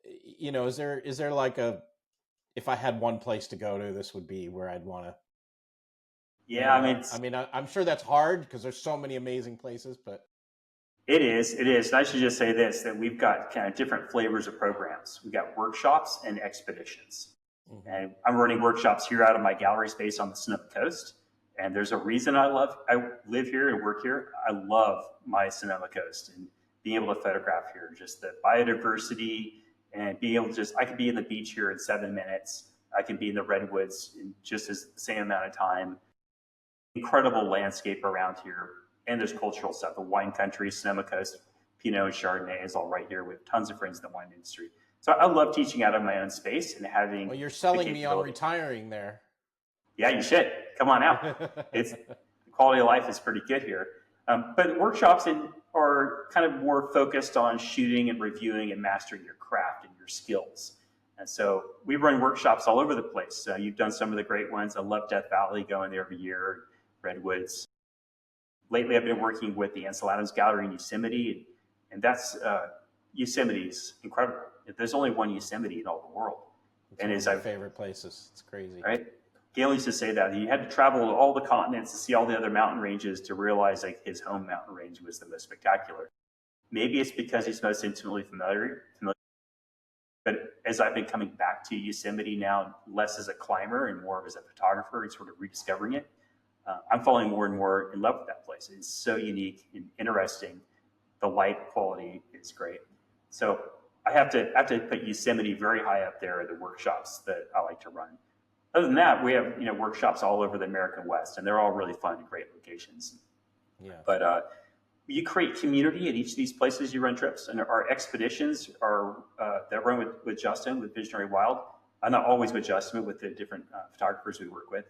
is there like if I had one place to go to, this would be where I'd want to. Yeah, I'm sure that's hard because there's so many amazing places, but. It is. And I should just say this, that we've got kind of different flavors of programs. We've got workshops and expeditions. Mm-hmm. And I'm running workshops here out of my gallery space on the Sonoma Coast. And there's a reason I live here and work here. I love my Sonoma Coast and being able to photograph here, just the biodiversity and being able to I could be in the beach here in 7 minutes. I can be in the redwoods in just the same amount of time. Incredible landscape around here. And there's cultural stuff. The wine country, Sonoma Coast, Pinot and Chardonnay is all right here. We have tons of friends in the wine industry. So I love teaching out of my own space and having. Well, you're selling me on retiring there. Yeah, you should. Come on out. The quality of life is pretty good here. But workshops are kind of more focused on shooting and reviewing and mastering your craft and your skills. And so we run workshops all over the place. You've done some of the great ones. I love Death Valley, going there every year, Redwoods. Lately, I've been working with the Ansel Adams Gallery in Yosemite, and that's Yosemite's incredible. There's only one Yosemite in all the world. It's one of my favorite places. It's crazy. Right? Galen used to say that he had to travel to all the continents to see all the other mountain ranges to realize like his home mountain range was the most spectacular. Maybe it's because he's most intimately familiar. But as I've been coming back to Yosemite now, less as a climber and more as a photographer and sort of rediscovering it, I'm falling more and more in love with that place. It's so unique and interesting. The light quality is great. So I have to put Yosemite very high up there in the workshops that I like to run. Other than that, we have workshops all over the American West, and they're all really fun and great locations. Yeah. But you create community at each of these places you run trips, and our expeditions are that run with Justin with Visionary Wild. I'm not always with Justin, but with the different photographers we work with.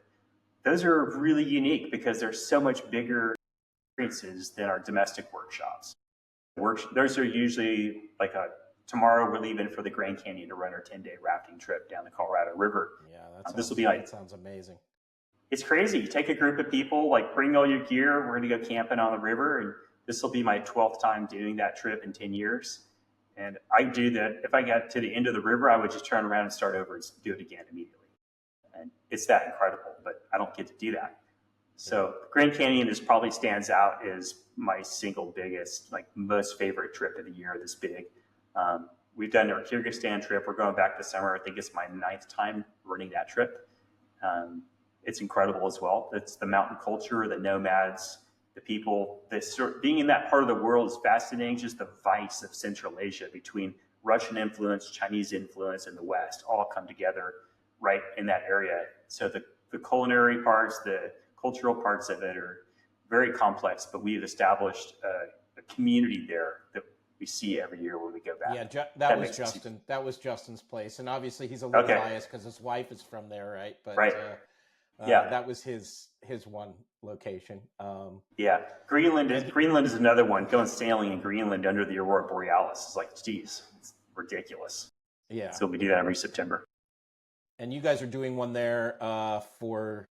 Those are really unique because they're so much bigger experiences than our domestic workshops. Those are usually like tomorrow we're leaving for the Grand Canyon to run our 10-day rafting trip down the Colorado River. Yeah, this will be like, that sounds amazing. It's crazy. You take a group of people, like bring all your gear. We're going to go camping on the river, and this will be my 12th time doing that trip in 10 years. And I do that. If I got to the end of the river, I would just turn around and start over and do it again immediately. And it's that incredible, but I don't get to do that. So Grand Canyon probably stands out as my single biggest, like most favorite trip of the year this big. We've done our Kyrgyzstan trip. We're going back this summer. I think it's my 9th time running that trip. It's incredible as well. It's the mountain culture, the nomads, the people. Being in that part of the world is fascinating. Just the vice of Central Asia between Russian influence, Chinese influence, and the West all come together right in that area. So the culinary parts, the cultural parts of it are very complex, but we've established a community there that we see every year when we go back. Yeah, that was Justin. That was Justin's place, and obviously he's a little biased because his wife is from there, right? But right. That was his one location. Yeah, Greenland is another one. Going sailing in Greenland under the Aurora Borealis is like, geez, it's ridiculous. Yeah. So we do that every September. And you guys are doing one there for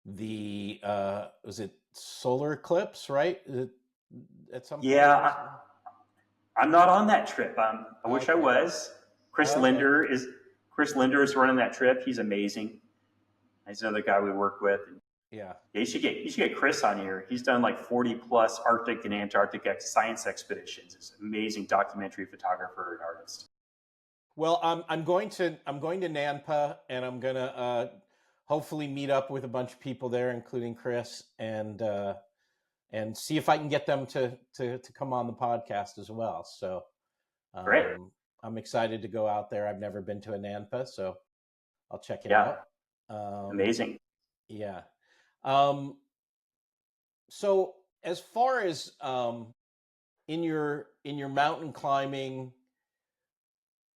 the was it solar eclipse, right? At some point? Yeah, I'm not on that trip. I wish I was. Chris Linder is running that trip. He's amazing. He's another guy we work with. Yeah, you should get Chris on here. He's done like 40 plus Arctic and Antarctic science expeditions. He's an amazing documentary photographer and artist. Well, I'm going to Nampa, and I'm gonna hopefully meet up with a bunch of people there, including Chris, and see if I can get them to come on the podcast as well. So great. I'm excited to go out there. I've never been to a Nampa, so I'll check it out. Amazing. Yeah. So as far as in your mountain climbing,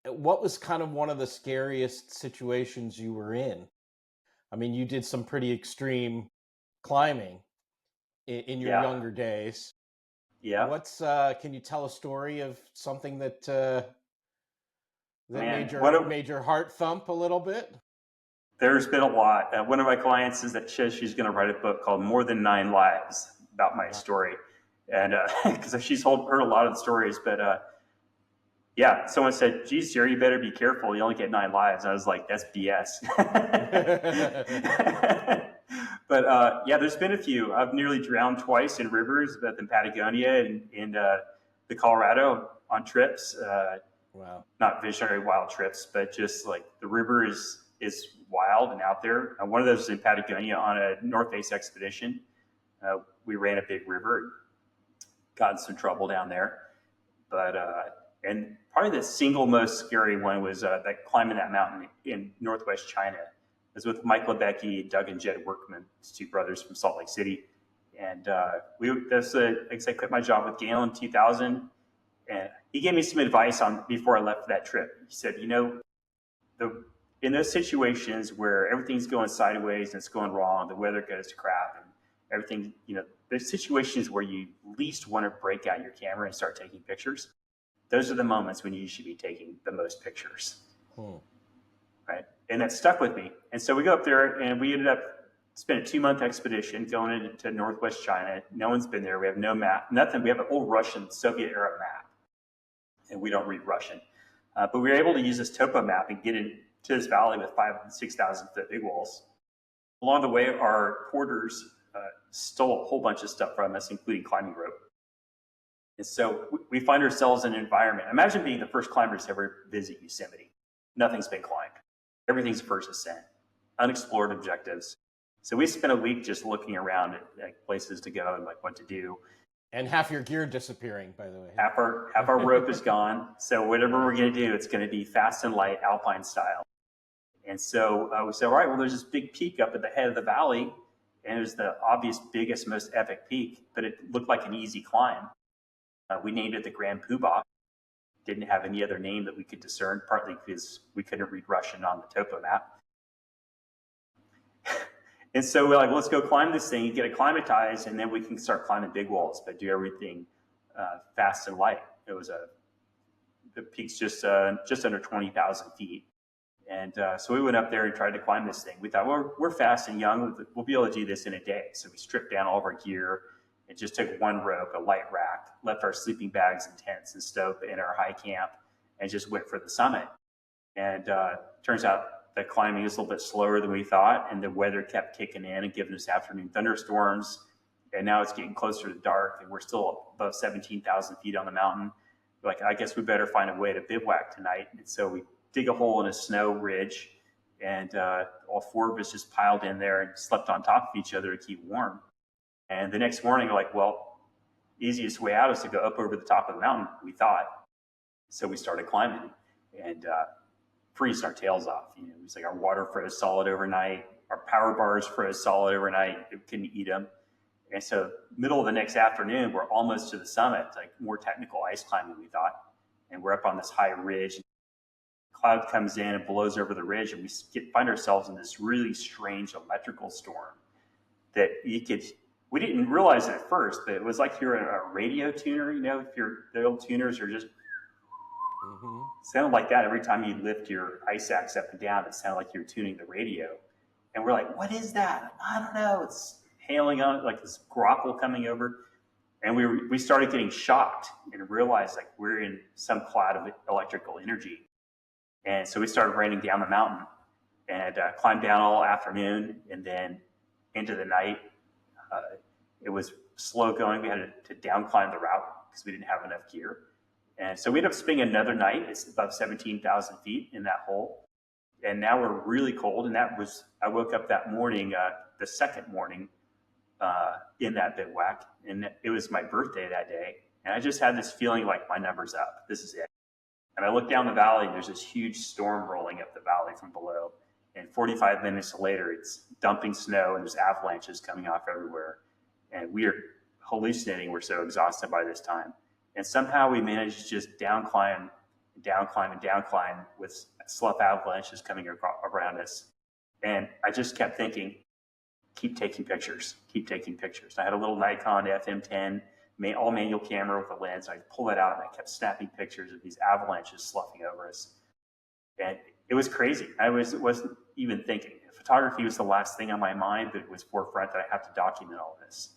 what was kind of one of the scariest situations you were in? I mean, you did some pretty extreme climbing in your younger days. Yeah. Can you tell a story of something that made your heart thump a little bit? There's been a lot. One of my clients says she's going to write a book called More Than 9 Lives about my story. And because she's heard a lot of the stories, but someone said, geez, Jerry, you better be careful. You only get 9 lives. And I was like, that's BS. But there's been a few. I've nearly drowned twice in rivers, both in Patagonia and the Colorado on trips. Wow. Not Visionary Wild trips, but just like the river is is wild and out there. One of those was in Patagonia on a North Face expedition. We ran a big river, got in some trouble down there. But and probably the single most scary one was that climbing that mountain in northwest China. It was with Mike Lebecki, Doug and Jed Workman, two brothers from Salt Lake City. And I quit my job with Galen in 2000. And he gave me some advice before I left for that trip. He said, in those situations where everything's going sideways and it's going wrong, the weather goes to crap and everything, the situations where you least want to break out your camera and start taking pictures, those are the moments when you should be taking the most pictures. Right? And that stuck with me. And so we go up there and we ended up spending a 2-month expedition going into northwest China. No one's been there. We have no map, nothing. We have an old Russian Soviet era map, and we don't read Russision. But we were able to use this topo map and get into this valley with 5,000 and 6,000 foot big walls. Along the way, our porters stole a whole bunch of stuff from us, including climbing rope. And so we find ourselves in an environment. Imagine being the first climbers to ever visit Yosemite. Nothing's been climbed. Everything's first ascent, unexplored objectives. So we spent a week just looking around at places to go and like what to do. And half your gear disappearing, by the way. Half our rope is gone. So whatever we're going to do, it's going to be fast and light, alpine style. And so we said, all right, well, there's this big peak up at the head of the valley. And it was the obvious, biggest, most epic peak, but it looked like an easy climb. We named it the Grand Poobah. Didn't have any other name that we could discern, partly because we couldn't read Russian on the topo map. And so we're like, well, let's go climb this thing, get acclimatized, and then we can start climbing big walls, but do everything fast and light. It was the peak's just under 20,000 feet. And so we went up there and tried to climb this thing. We thought, well, we're fast and young. We'll be able to do this in a day. So we stripped down all of our gear and just took one rope, a light rack, left our sleeping bags and tents and stove in our high camp, and just went for the summit. And turns out that climbing is a little bit slower than we thought, and the weather kept kicking in and giving us afternoon thunderstorms. And now it's getting closer to dark, and we're still above 17,000 feet on the mountain. We're like, I guess we better find a way to bivouac tonight. And so we dig a hole in a snow ridge, and all 4 of us just piled in there and slept on top of each other to keep warm. And the next morning, we're like, well, easiest way out is to go up over the top of the mountain, we thought. So we started climbing and freezed our tails off. It was like our water froze solid overnight. Our power bars froze solid overnight. We couldn't eat them. And so middle of the next afternoon, we're almost to the summit, like more technical ice climbing, we thought. And we're up on this high ridge. Cloud comes in and blows over the ridge, and we find ourselves in this really strange electrical storm that we didn't realize it at first, but it was like you're in a radio tuner, the old tuners are just sounded like that every time you lift your ice axe up and down. It sounded like you were tuning the radio. And we're like, what is that? I don't know. It's hailing on it, like this grapple coming over. And we started getting shocked and realized like we're in some cloud of electrical energy. And so we started running down the mountain and climbed down all afternoon, and then into the night. It was slow going. We had to down climb the route because we didn't have enough gear. And so we ended up spending another night. It's above 17,000 feet in that hole. And now we're really cold. And I woke up that morning, the second morning in that bivouac. And it was my birthday that day. And I just had this feeling like my number's up. This is it. And I look down the valley, and there's this huge storm rolling up the valley from below. And 45 minutes later, it's dumping snow, and there's avalanches coming off everywhere. And we are hallucinating. We're so exhausted by this time. And somehow we managed to just down climb with slough avalanches coming around us. And I just kept thinking, keep taking pictures. I had a little Nikon FM10, all manual camera with a lens. I pulled it out and I kept snapping pictures of these avalanches sloughing over us. And it was crazy. I wasn't even thinking. Photography was the last thing on my mind, but it was forefront that I have to document all this.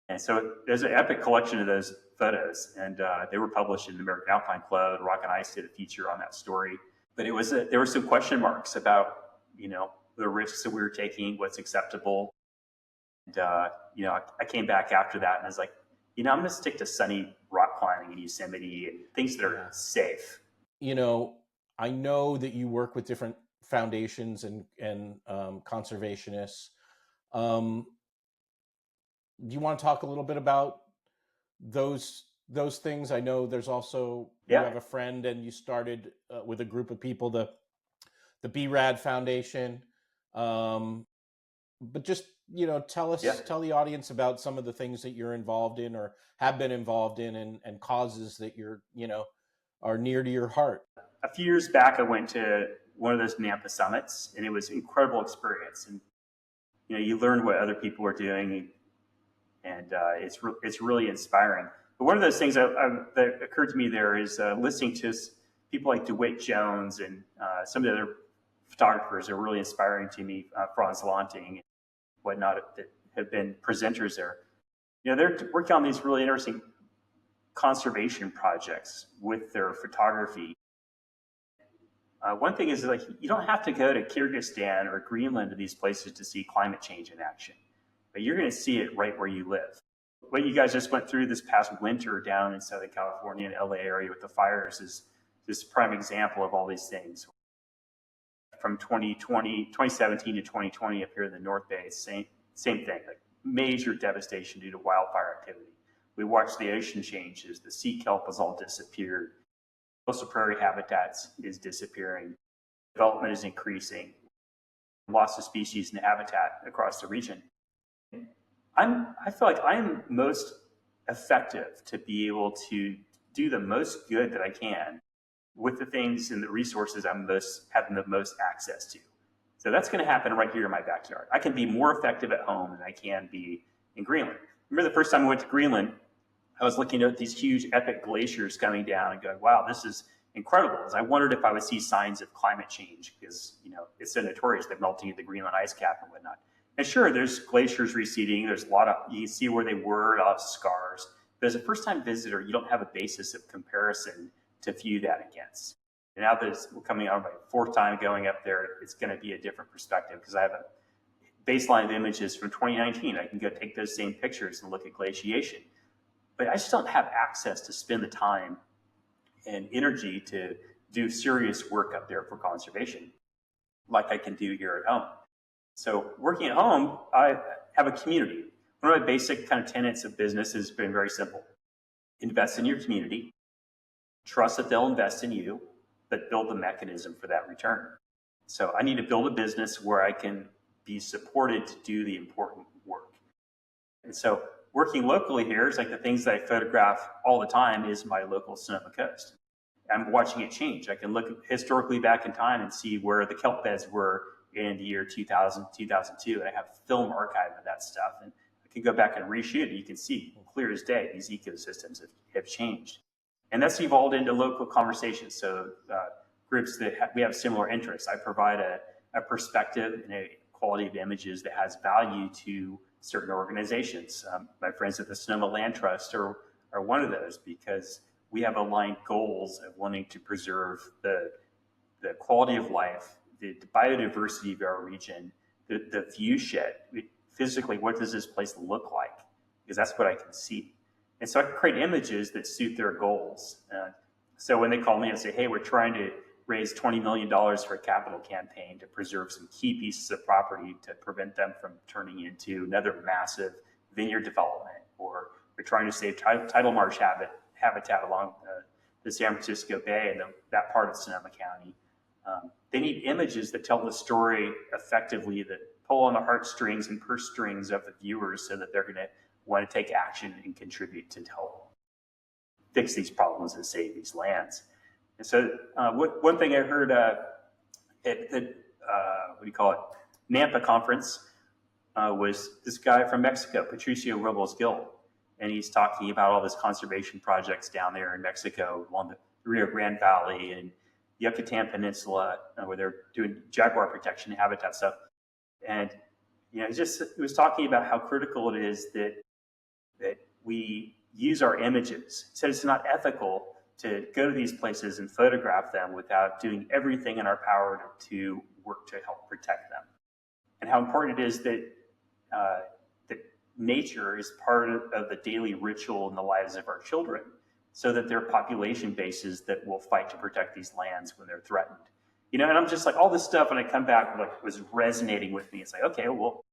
And so there's an epic collection of those photos, and they were published in the American Alpine Club. Rock and Ice did a feature on that story. But there were some question marks about, the risks that we were taking, what's acceptable. And, I came back after that and I was like, I'm going to stick to sunny rock climbing in Yosemite and things that are safe. I know that you work with different foundations and conservationists. Do you want to talk a little bit about those things? I know there's also, you have a friend and you started with a group of people, the BRAD Foundation. But just, tell the audience about some of the things that you're involved in or have been involved in, and causes that you're, are near to your heart. A few years back, I went to one of those Napa summits, and it was an incredible experience. And, you learn what other people are doing, and it's really inspiring. But one of those things that occurred to me there is listening to people like DeWitt Jones and some of the other photographers are really inspiring to me, Franz Lanting and whatnot, that have been presenters there. They're working on these really interesting conservation projects with their photography. One thing is, like, you don't have to go to Kyrgyzstan or Greenland or these places to see climate change in action, but you're going to see it right where you live. What you guys just went through this past winter down in Southern California and LA area with the fires is this prime example of all these things. From 2017 to 2020 up here in the North Bay, same thing, like major devastation due to wildfire activity. We watched the ocean changes, the sea kelp has all disappeared, coastal prairie habitats is disappearing, development is increasing, loss of species and habitat across the region. I feel like I'm most effective to be able to do the most good that I can with the things and the resources I'm having the most access to. So that's going to happen right here in my backyard. I can be more effective at home than I can be in Greenland. Remember the first time I went to Greenland, I was looking at these huge epic glaciers coming down and going, wow, this is incredible. I wondered if I would see signs of climate change because, it's so notorious, they're melting at the Greenland ice cap and whatnot. And sure, there's glaciers receding. There's you can see where they were, a lot of scars. But as a first-time visitor, you don't have a basis of comparison to view that against. And now that we're coming out my fourth time going up there, it's going to be a different perspective because I have a baseline of images from 2019. I can go take those same pictures and look at glaciation. But I just don't have access to spend the time and energy to do serious work up there for conservation like I can do here at home. So working at home, I have a community. One of my basic kind of tenets of business has been very simple. Invest in your community, trust that they'll invest in you, but build the mechanism for that return. So I need to build a business where I can be supported to do the important work. And so working locally here is like the things that I photograph all the time is my local Sonoma Coast. I'm watching it change. I can look historically back in time and see where the kelp beds were in the year 2000, 2002, and I have film archive of that stuff. And I can go back and reshoot it. You can see clear as day, these ecosystems have changed. And that's evolved into local conversations. So groups that we have similar interests. I provide a perspective and a quality of images that has value to certain organizations. My friends at the Sonoma Land Trust are one of those because we have aligned goals of wanting to preserve the quality of life, the biodiversity of our region, the view shed. Physically, what does this place look like? Because that's what I can see. And so I can create images that suit their goals. So when they call me and say, hey, we're trying to raise $20 million for a capital campaign to preserve some key pieces of property to prevent them from turning into another massive vineyard development, or we're trying to save tidal marsh habitat along the San Francisco Bay and that part of Sonoma County. They need images that tell the story effectively, that pull on the heartstrings and purse strings of the viewers so that they're going to want to take action and contribute to help fix these problems and save these lands. And so one thing I heard at Napa conference was this guy from Mexico, Patricio Robles Gil, and he's talking about all these conservation projects down there in Mexico along the Rio Grande Valley and Yucatan Peninsula, where they're doing jaguar protection and habitat stuff. And he was talking about how critical it is that we use our images. He said it's not ethical to go to these places and photograph them without doing everything in our power to work to help protect them. And how important it is that nature is part of the daily ritual in the lives of our children, so that there are population bases that will fight to protect these lands when they're threatened. and I'm just like, all this stuff, and I come back, like, was resonating with me. It's like, okay, well,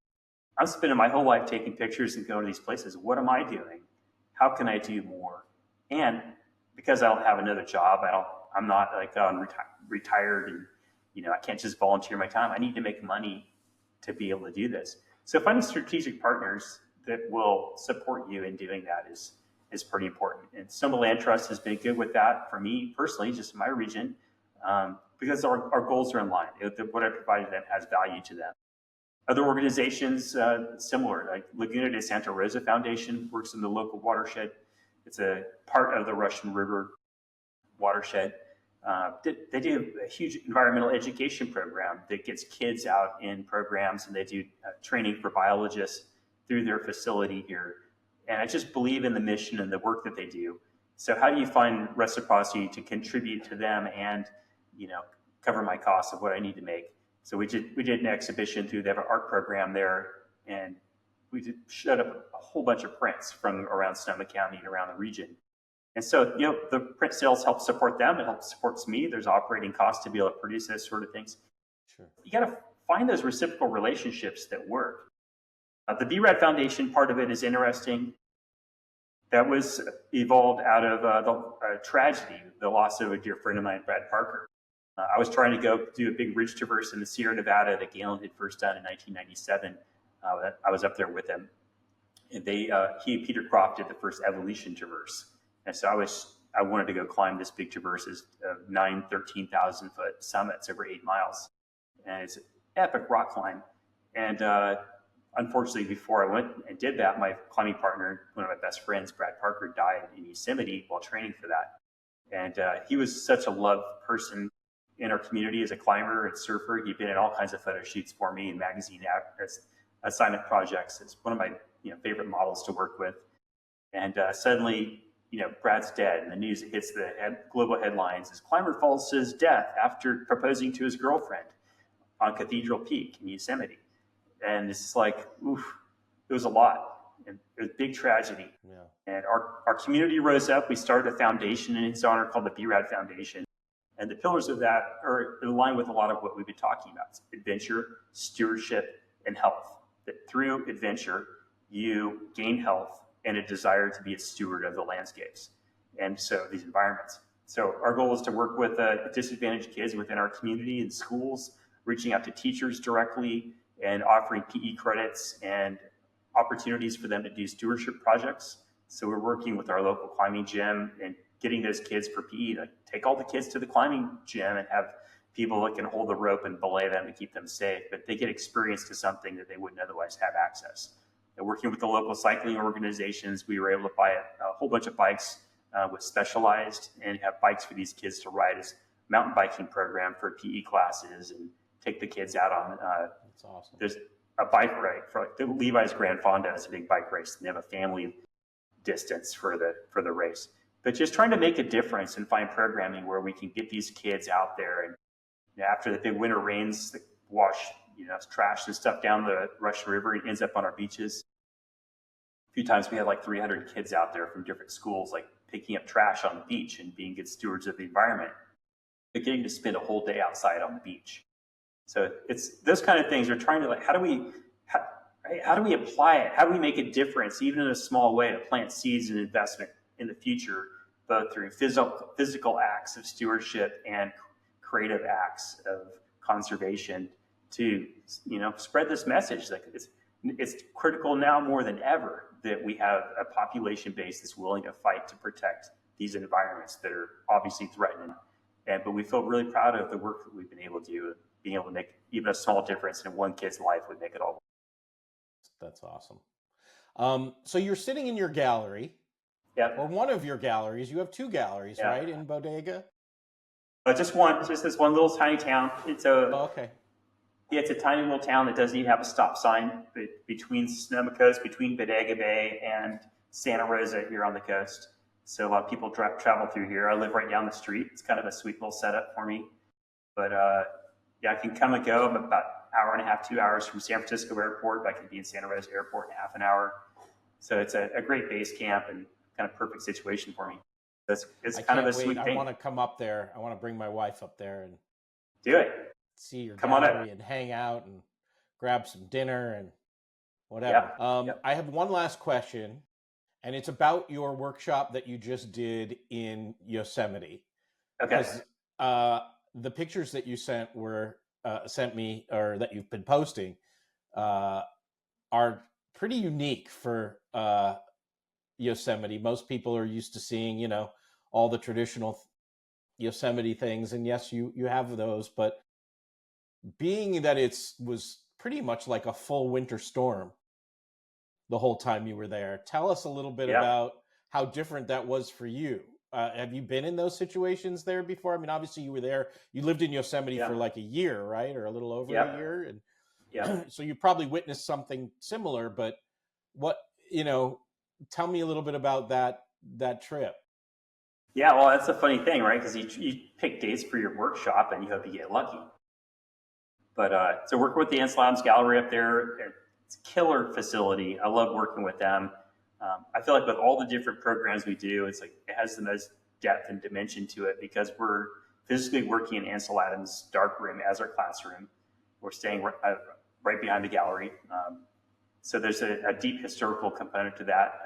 I'm spending my whole life taking pictures and going to these places. What am I doing? How can I do more? And because I don't have another job, I'm not like retired, and I can't just volunteer my time. I need to make money to be able to do this. So finding strategic partners that will support you in doing that is pretty important. And Sonoma Land Trust has been good with that for me personally, just in my region, because our goals are in line. What I provided them has value to them. Other organizations similar, like Laguna de Santa Rosa Foundation, works in the local watershed. It's a part of the Russian River watershed. They do a huge environmental education program that gets kids out in programs, and they do training for biologists through their facility here. And I just believe in the mission and the work that they do. So how do you find reciprocity to contribute to them and, cover my costs of what I need to make? So we did an exhibition through their art program there, and we showed up a whole bunch of prints from around Sonoma County and around the region. And so, the print sales help support them. It helps supports me. There's operating costs to be able to produce those sort of things. Sure. You got to find those reciprocal relationships that work. The BRAD Foundation part of it is interesting. That was evolved out of the tragedy, the loss of a dear friend of mine, Brad Parker. I was trying to go do a big ridge traverse in the Sierra Nevada that Galen had first done in 1997. I was up there with him. And he and Peter Croft did the first evolution traverse. And so I wanted to go climb this big traverses of 13,000 foot summits over 8 miles. And it's an epic rock climb. And unfortunately, before I went and did that, my climbing partner, one of my best friends, Brad Parker, died in Yosemite while training for that. And he was such a loved person in our community as a climber and surfer. He'd been in all kinds of photo shoots for me and magazine assignment projects. It's one of my favorite models to work with. And suddenly, Brad's dead, and the news hits the global headlines as climber falls to his death after proposing to his girlfriend on Cathedral Peak in Yosemite. And it's like, oof, it was a lot. And it was a big tragedy. Yeah. And our community rose up. We started a foundation in his honor called the BRAD Foundation. And the pillars of that are in line with a lot of what we've been talking about: adventure, stewardship, and health. That through adventure, you gain health and a desire to be a steward of the landscapes and so these environments. So our goal is to work with disadvantaged kids within our community and schools, reaching out to teachers directly and offering PE credits and opportunities for them to do stewardship projects. So we're working with our local climbing gym and getting those kids for PE to take all the kids to the climbing gym and have people that can hold the rope and belay them to keep them safe, but they get experience to something that they wouldn't otherwise have access. And working with the local cycling organizations, we were able to buy a whole bunch of bikes with Specialized and have bikes for these kids to ride as mountain biking program for PE classes and take the kids out on. That's awesome. There's a bike ride for the Levi's Grand Fonda. It's a big bike race. And they have a family distance for the race. But just trying to make a difference and find programming where we can get these kids out there. And after the big winter rains that wash trash and stuff down the Russian River, it ends up on our beaches. A few times we had like 300 kids out there from different schools, like picking up trash on the beach and being good stewards of the environment, but getting to spend a whole day outside on the beach. So it's those kind of things. We're trying to how do we apply it? How do we make a difference, even in a small way, to plant seeds and investment in the future, both through physical acts of stewardship and creative acts of conservation to, spread this message. Like it's critical now more than ever that we have a population base that's willing to fight to protect these environments that are obviously threatened. But we feel really proud of the work that we've been able to do. Being able to make even a small difference in one kid's life would make it all. That's awesome. So you're sitting in your gallery, or one of your galleries. You have two galleries, right, in Bodega? Just this one little tiny town. It's it's a tiny little town that doesn't even have a stop sign between Sonoma Coast, between Bodega Bay and Santa Rosa here on the coast. So a lot of people travel through here. I live right down the street. It's kind of a sweet little setup for me. But I can come and go. I'm about an hour and a half, 2 hours from San Francisco Airport. I can be in Santa Rosa Airport in half an hour. So it's a great base camp and kind of perfect situation for me. It's kind of a sweet thing. I want to come up there. I want to bring my wife up there and Do it. See your Come on gallery up. and hang out and grab some dinner and whatever. Yep. I have one last question, and it's about your workshop that you just did in Yosemite. Okay. Because the pictures that you sent me, or that you've been posting, are pretty unique for Yosemite. Most people are used to seeing, all the traditional Yosemite things, and yes, you have those, but being that was pretty much like a full winter storm the whole time you were there, tell us a little bit Yeah. about how different that was for you. Have you been in those situations there before? I mean, obviously you were there. You lived in Yosemite for like a year, right, or a little over a year, and so you probably witnessed something similar. But what tell me a little bit about that trip. Yeah, well, that's a funny thing, right? Because you pick dates for your workshop and you hope you get lucky. But so working with the Ansel Adams Gallery up there, it's a killer facility. I love working with them. I feel like with all the different programs we do, it's like it has the most depth and dimension to it because we're physically working in Ansel Adams' dark room as our classroom. We're staying right behind the gallery. So there's a deep historical component to that.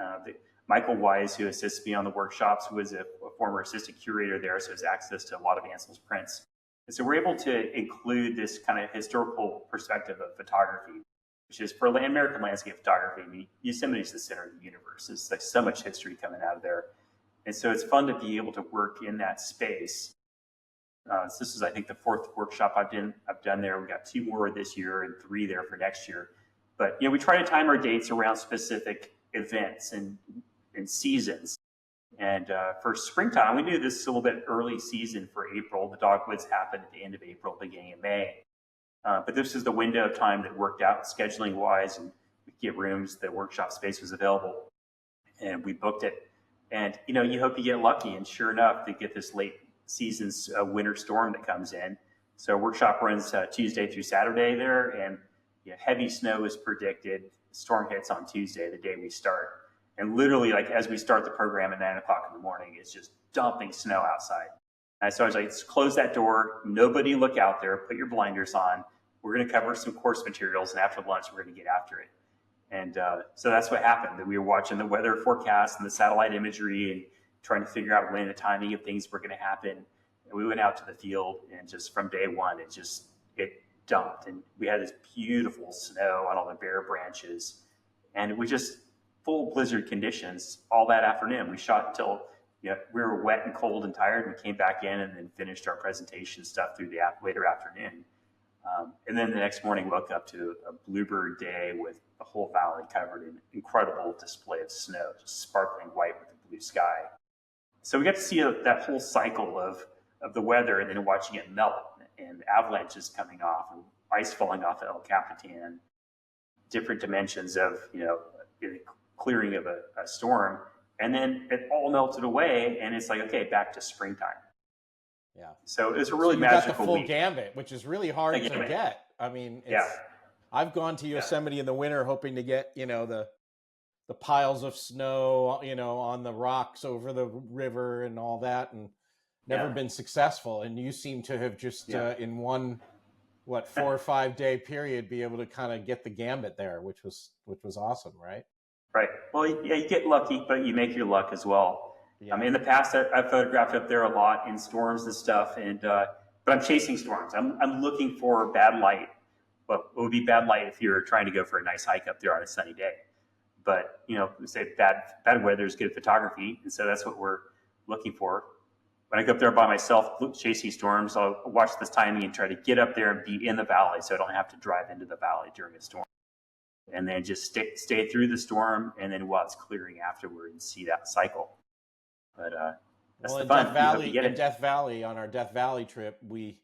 Michael Wise, who assists me on the workshops, who was a former assistant curator there, so has access to a lot of Ansel's prints. And so we're able to include this kind of historical perspective of photography, which is for American landscape photography. I mean, Yosemite is the center of the universe. There's like so much history coming out of there. And so it's fun to be able to work in that space. So this is, I think, the fourth workshop I've done there. We've got 2 more this year and 3 there for next year. But we try to time our dates around specific events and seasons. And for springtime, we do this a little bit early season for April. The dogwoods happen at the end of April, beginning of May. But this is the window of time that worked out scheduling wise, and we get rooms. The workshop space was available, and we booked it. And you hope you get lucky, and sure enough, they get this late season's winter storm that comes in. So workshop runs Tuesday through Saturday there, and heavy snow is predicted. Storm hits on Tuesday, the day we start. And literally, like as we start the program at 9 o'clock in the morning, it's just dumping snow outside. And so I was like, let's close that door. Nobody look out there. Put your blinders on. We're going to cover some course materials, and after lunch, we're going to get after it. And so that's what happened. That we were watching the weather forecast and the satellite imagery and trying to figure out when the timing of things were going to happen. And we went out to the field, and just from day one, it dumped. And we had this beautiful snow on all the bare branches. And it was just full blizzard conditions all that afternoon. We shot until we were wet and cold and tired. We came back in and then finished our presentation stuff through the later afternoon. And then the next morning, woke up to a bluebird day with the whole valley covered in incredible display of snow, just sparkling white with the blue sky. So we got to see that whole cycle of the weather, and then watching it melt and avalanches coming off and ice falling off El Capitan, different dimensions of clearing of a storm, and then it all melted away, and it's like, okay, back to springtime. Yeah. So it's a really magical got the full week. Gambit, which is really hard to get. I mean, I've gone to Yosemite in the winter hoping to get the piles of snow on the rocks over the river and all that, and never been successful. And you seem to have just in one 4 or 5 day period be able to kind of get the Gambit there, which was awesome, right? Right. Well, yeah, you get lucky, but you make your luck as well. Yeah. In the past, I've photographed up there a lot in storms and stuff, and but I'm chasing storms. I'm looking for bad light. Well, it would be bad light if you're trying to go for a nice hike up there on a sunny day. But we say bad weather is good photography, and so that's what we're looking for. When I go up there by myself chasing storms, I'll watch this timing and try to get up there and be in the valley, so I don't have to drive into the valley during a storm. And then just stay through the storm, and then while it's clearing afterward, and see that cycle. But that's the fun. In Death Valley, on our Death Valley trip, we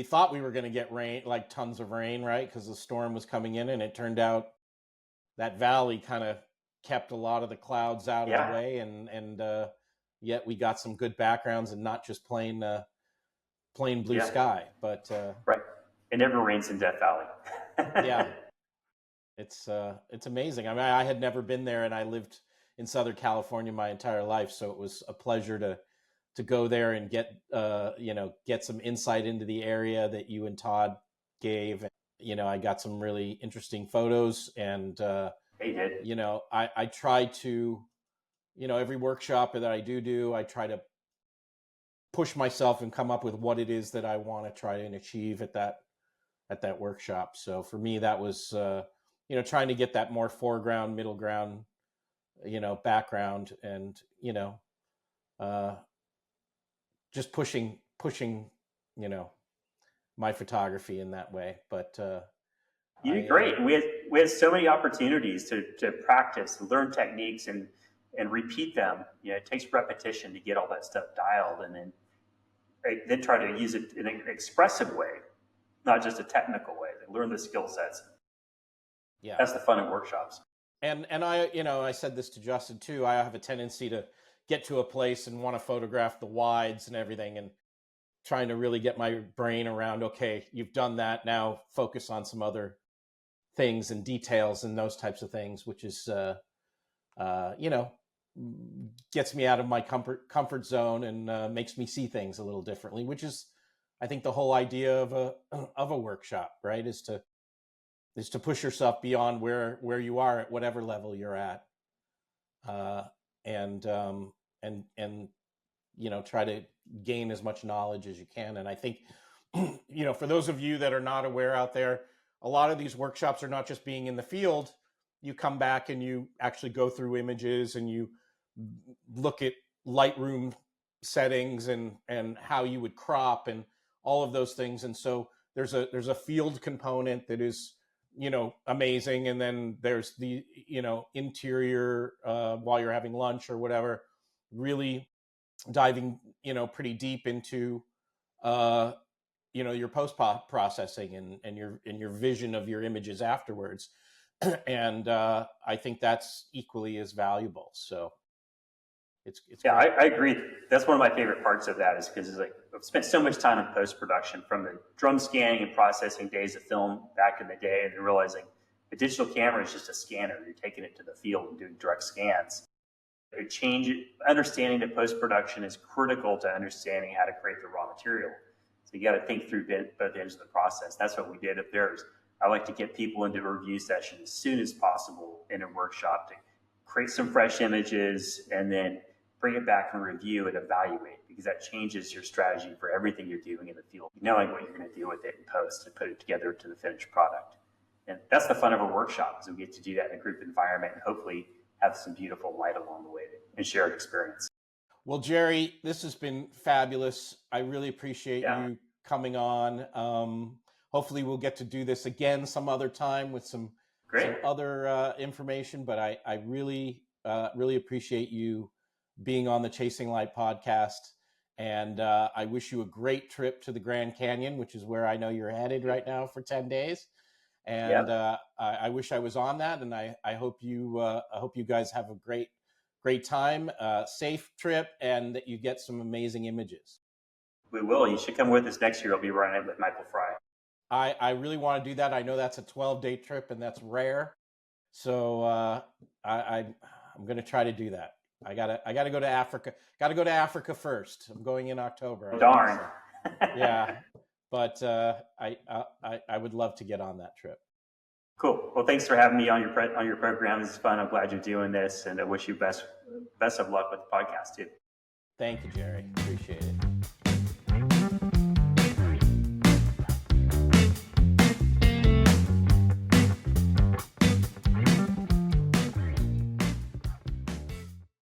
thought we were going to get rain, like tons of rain, right? Because the storm was coming in, and it turned out that valley kind of kept a lot of the clouds out of the way, and yet we got some good backgrounds and not just plain blue sky. But right, it never rains in Death Valley. Yeah. It's amazing. I mean, I had never been there, and I lived in Southern California my entire life, so it was a pleasure to to go there and get get some insight into the area that you and Todd gave. I got some really interesting photos, and They did. I try to, every workshop that I do, I try to push myself and come up with what it is that I want to try and achieve at that workshop. So for me, that was trying to get that more foreground, middle ground, background, and just pushing my photography in that way. But you did great. We had so many opportunities to practice, to learn techniques, and repeat them. It takes repetition to get all that stuff dialed, and then try to use it in an expressive way, not just a technical way. They learn the skill sets. Yeah, that's the fun of workshops. And I said this to Justin too. I have a tendency to get to a place and want to photograph the wides and everything, and trying to really get my brain around, okay, you've done that, now focus on some other things and details and those types of things, which is gets me out of my comfort zone and makes me see things a little differently, which is, I think, the whole idea of a workshop, right? Is to push yourself beyond where you are at whatever level you're at, and try to gain as much knowledge as you can. And I think, for those of you that are not aware out there, a lot of these workshops are not just being in the field. You come back and you actually go through images and you look at Lightroom settings and how you would crop and all of those things. And so there's a field component that is, amazing. And then there's the, interior, while you're having lunch or whatever, really diving, pretty deep into, your post processing and your vision of your images afterwards. And I think that's equally as valuable. So it's yeah, I agree. That's one of my favorite parts of that, is because it's like I've spent so much time in post-production, from the drum scanning and processing days of film back in the day, and then realizing the digital camera is just a scanner. You're taking it to the field and doing direct scans. Understanding that post-production is critical to understanding how to create the raw material. So you got to think through both ends of the process. That's what we did up there. I like to get people into a review session as soon as possible in a workshop to create some fresh images, and then bring it back and review and evaluate, because that changes your strategy for everything you're doing in the field, knowing what you're going to do with it in post and put it together to the finished product. And that's the fun of a workshop, is we get to do that in a group environment and hopefully have some beautiful light along the way and shared experience. Well, Jerry, this has been fabulous. I really appreciate you coming on. Hopefully we'll get to do this again some other time with some other information, but I really appreciate you being on the Chasing Light podcast. And I wish you a great trip to the Grand Canyon, which is where I know you're headed right now for 10 days. And I wish I was on that. And I hope you guys have a great time, safe trip, and that you get some amazing images. We will. You should come with us next year. I'll be running with Michael Fry. I really want to do that. I know that's a 12-day trip, and that's rare. So I'm going to try to do that. I gotta go to Africa. Got to go to Africa first. I'm going in October. Darn. Yeah, but I would love to get on that trip. Cool. Well, thanks for having me on your program. This is fun. I'm glad you're doing this, and I wish you best of luck with the podcast too. Thank you, Jerry. Appreciate it.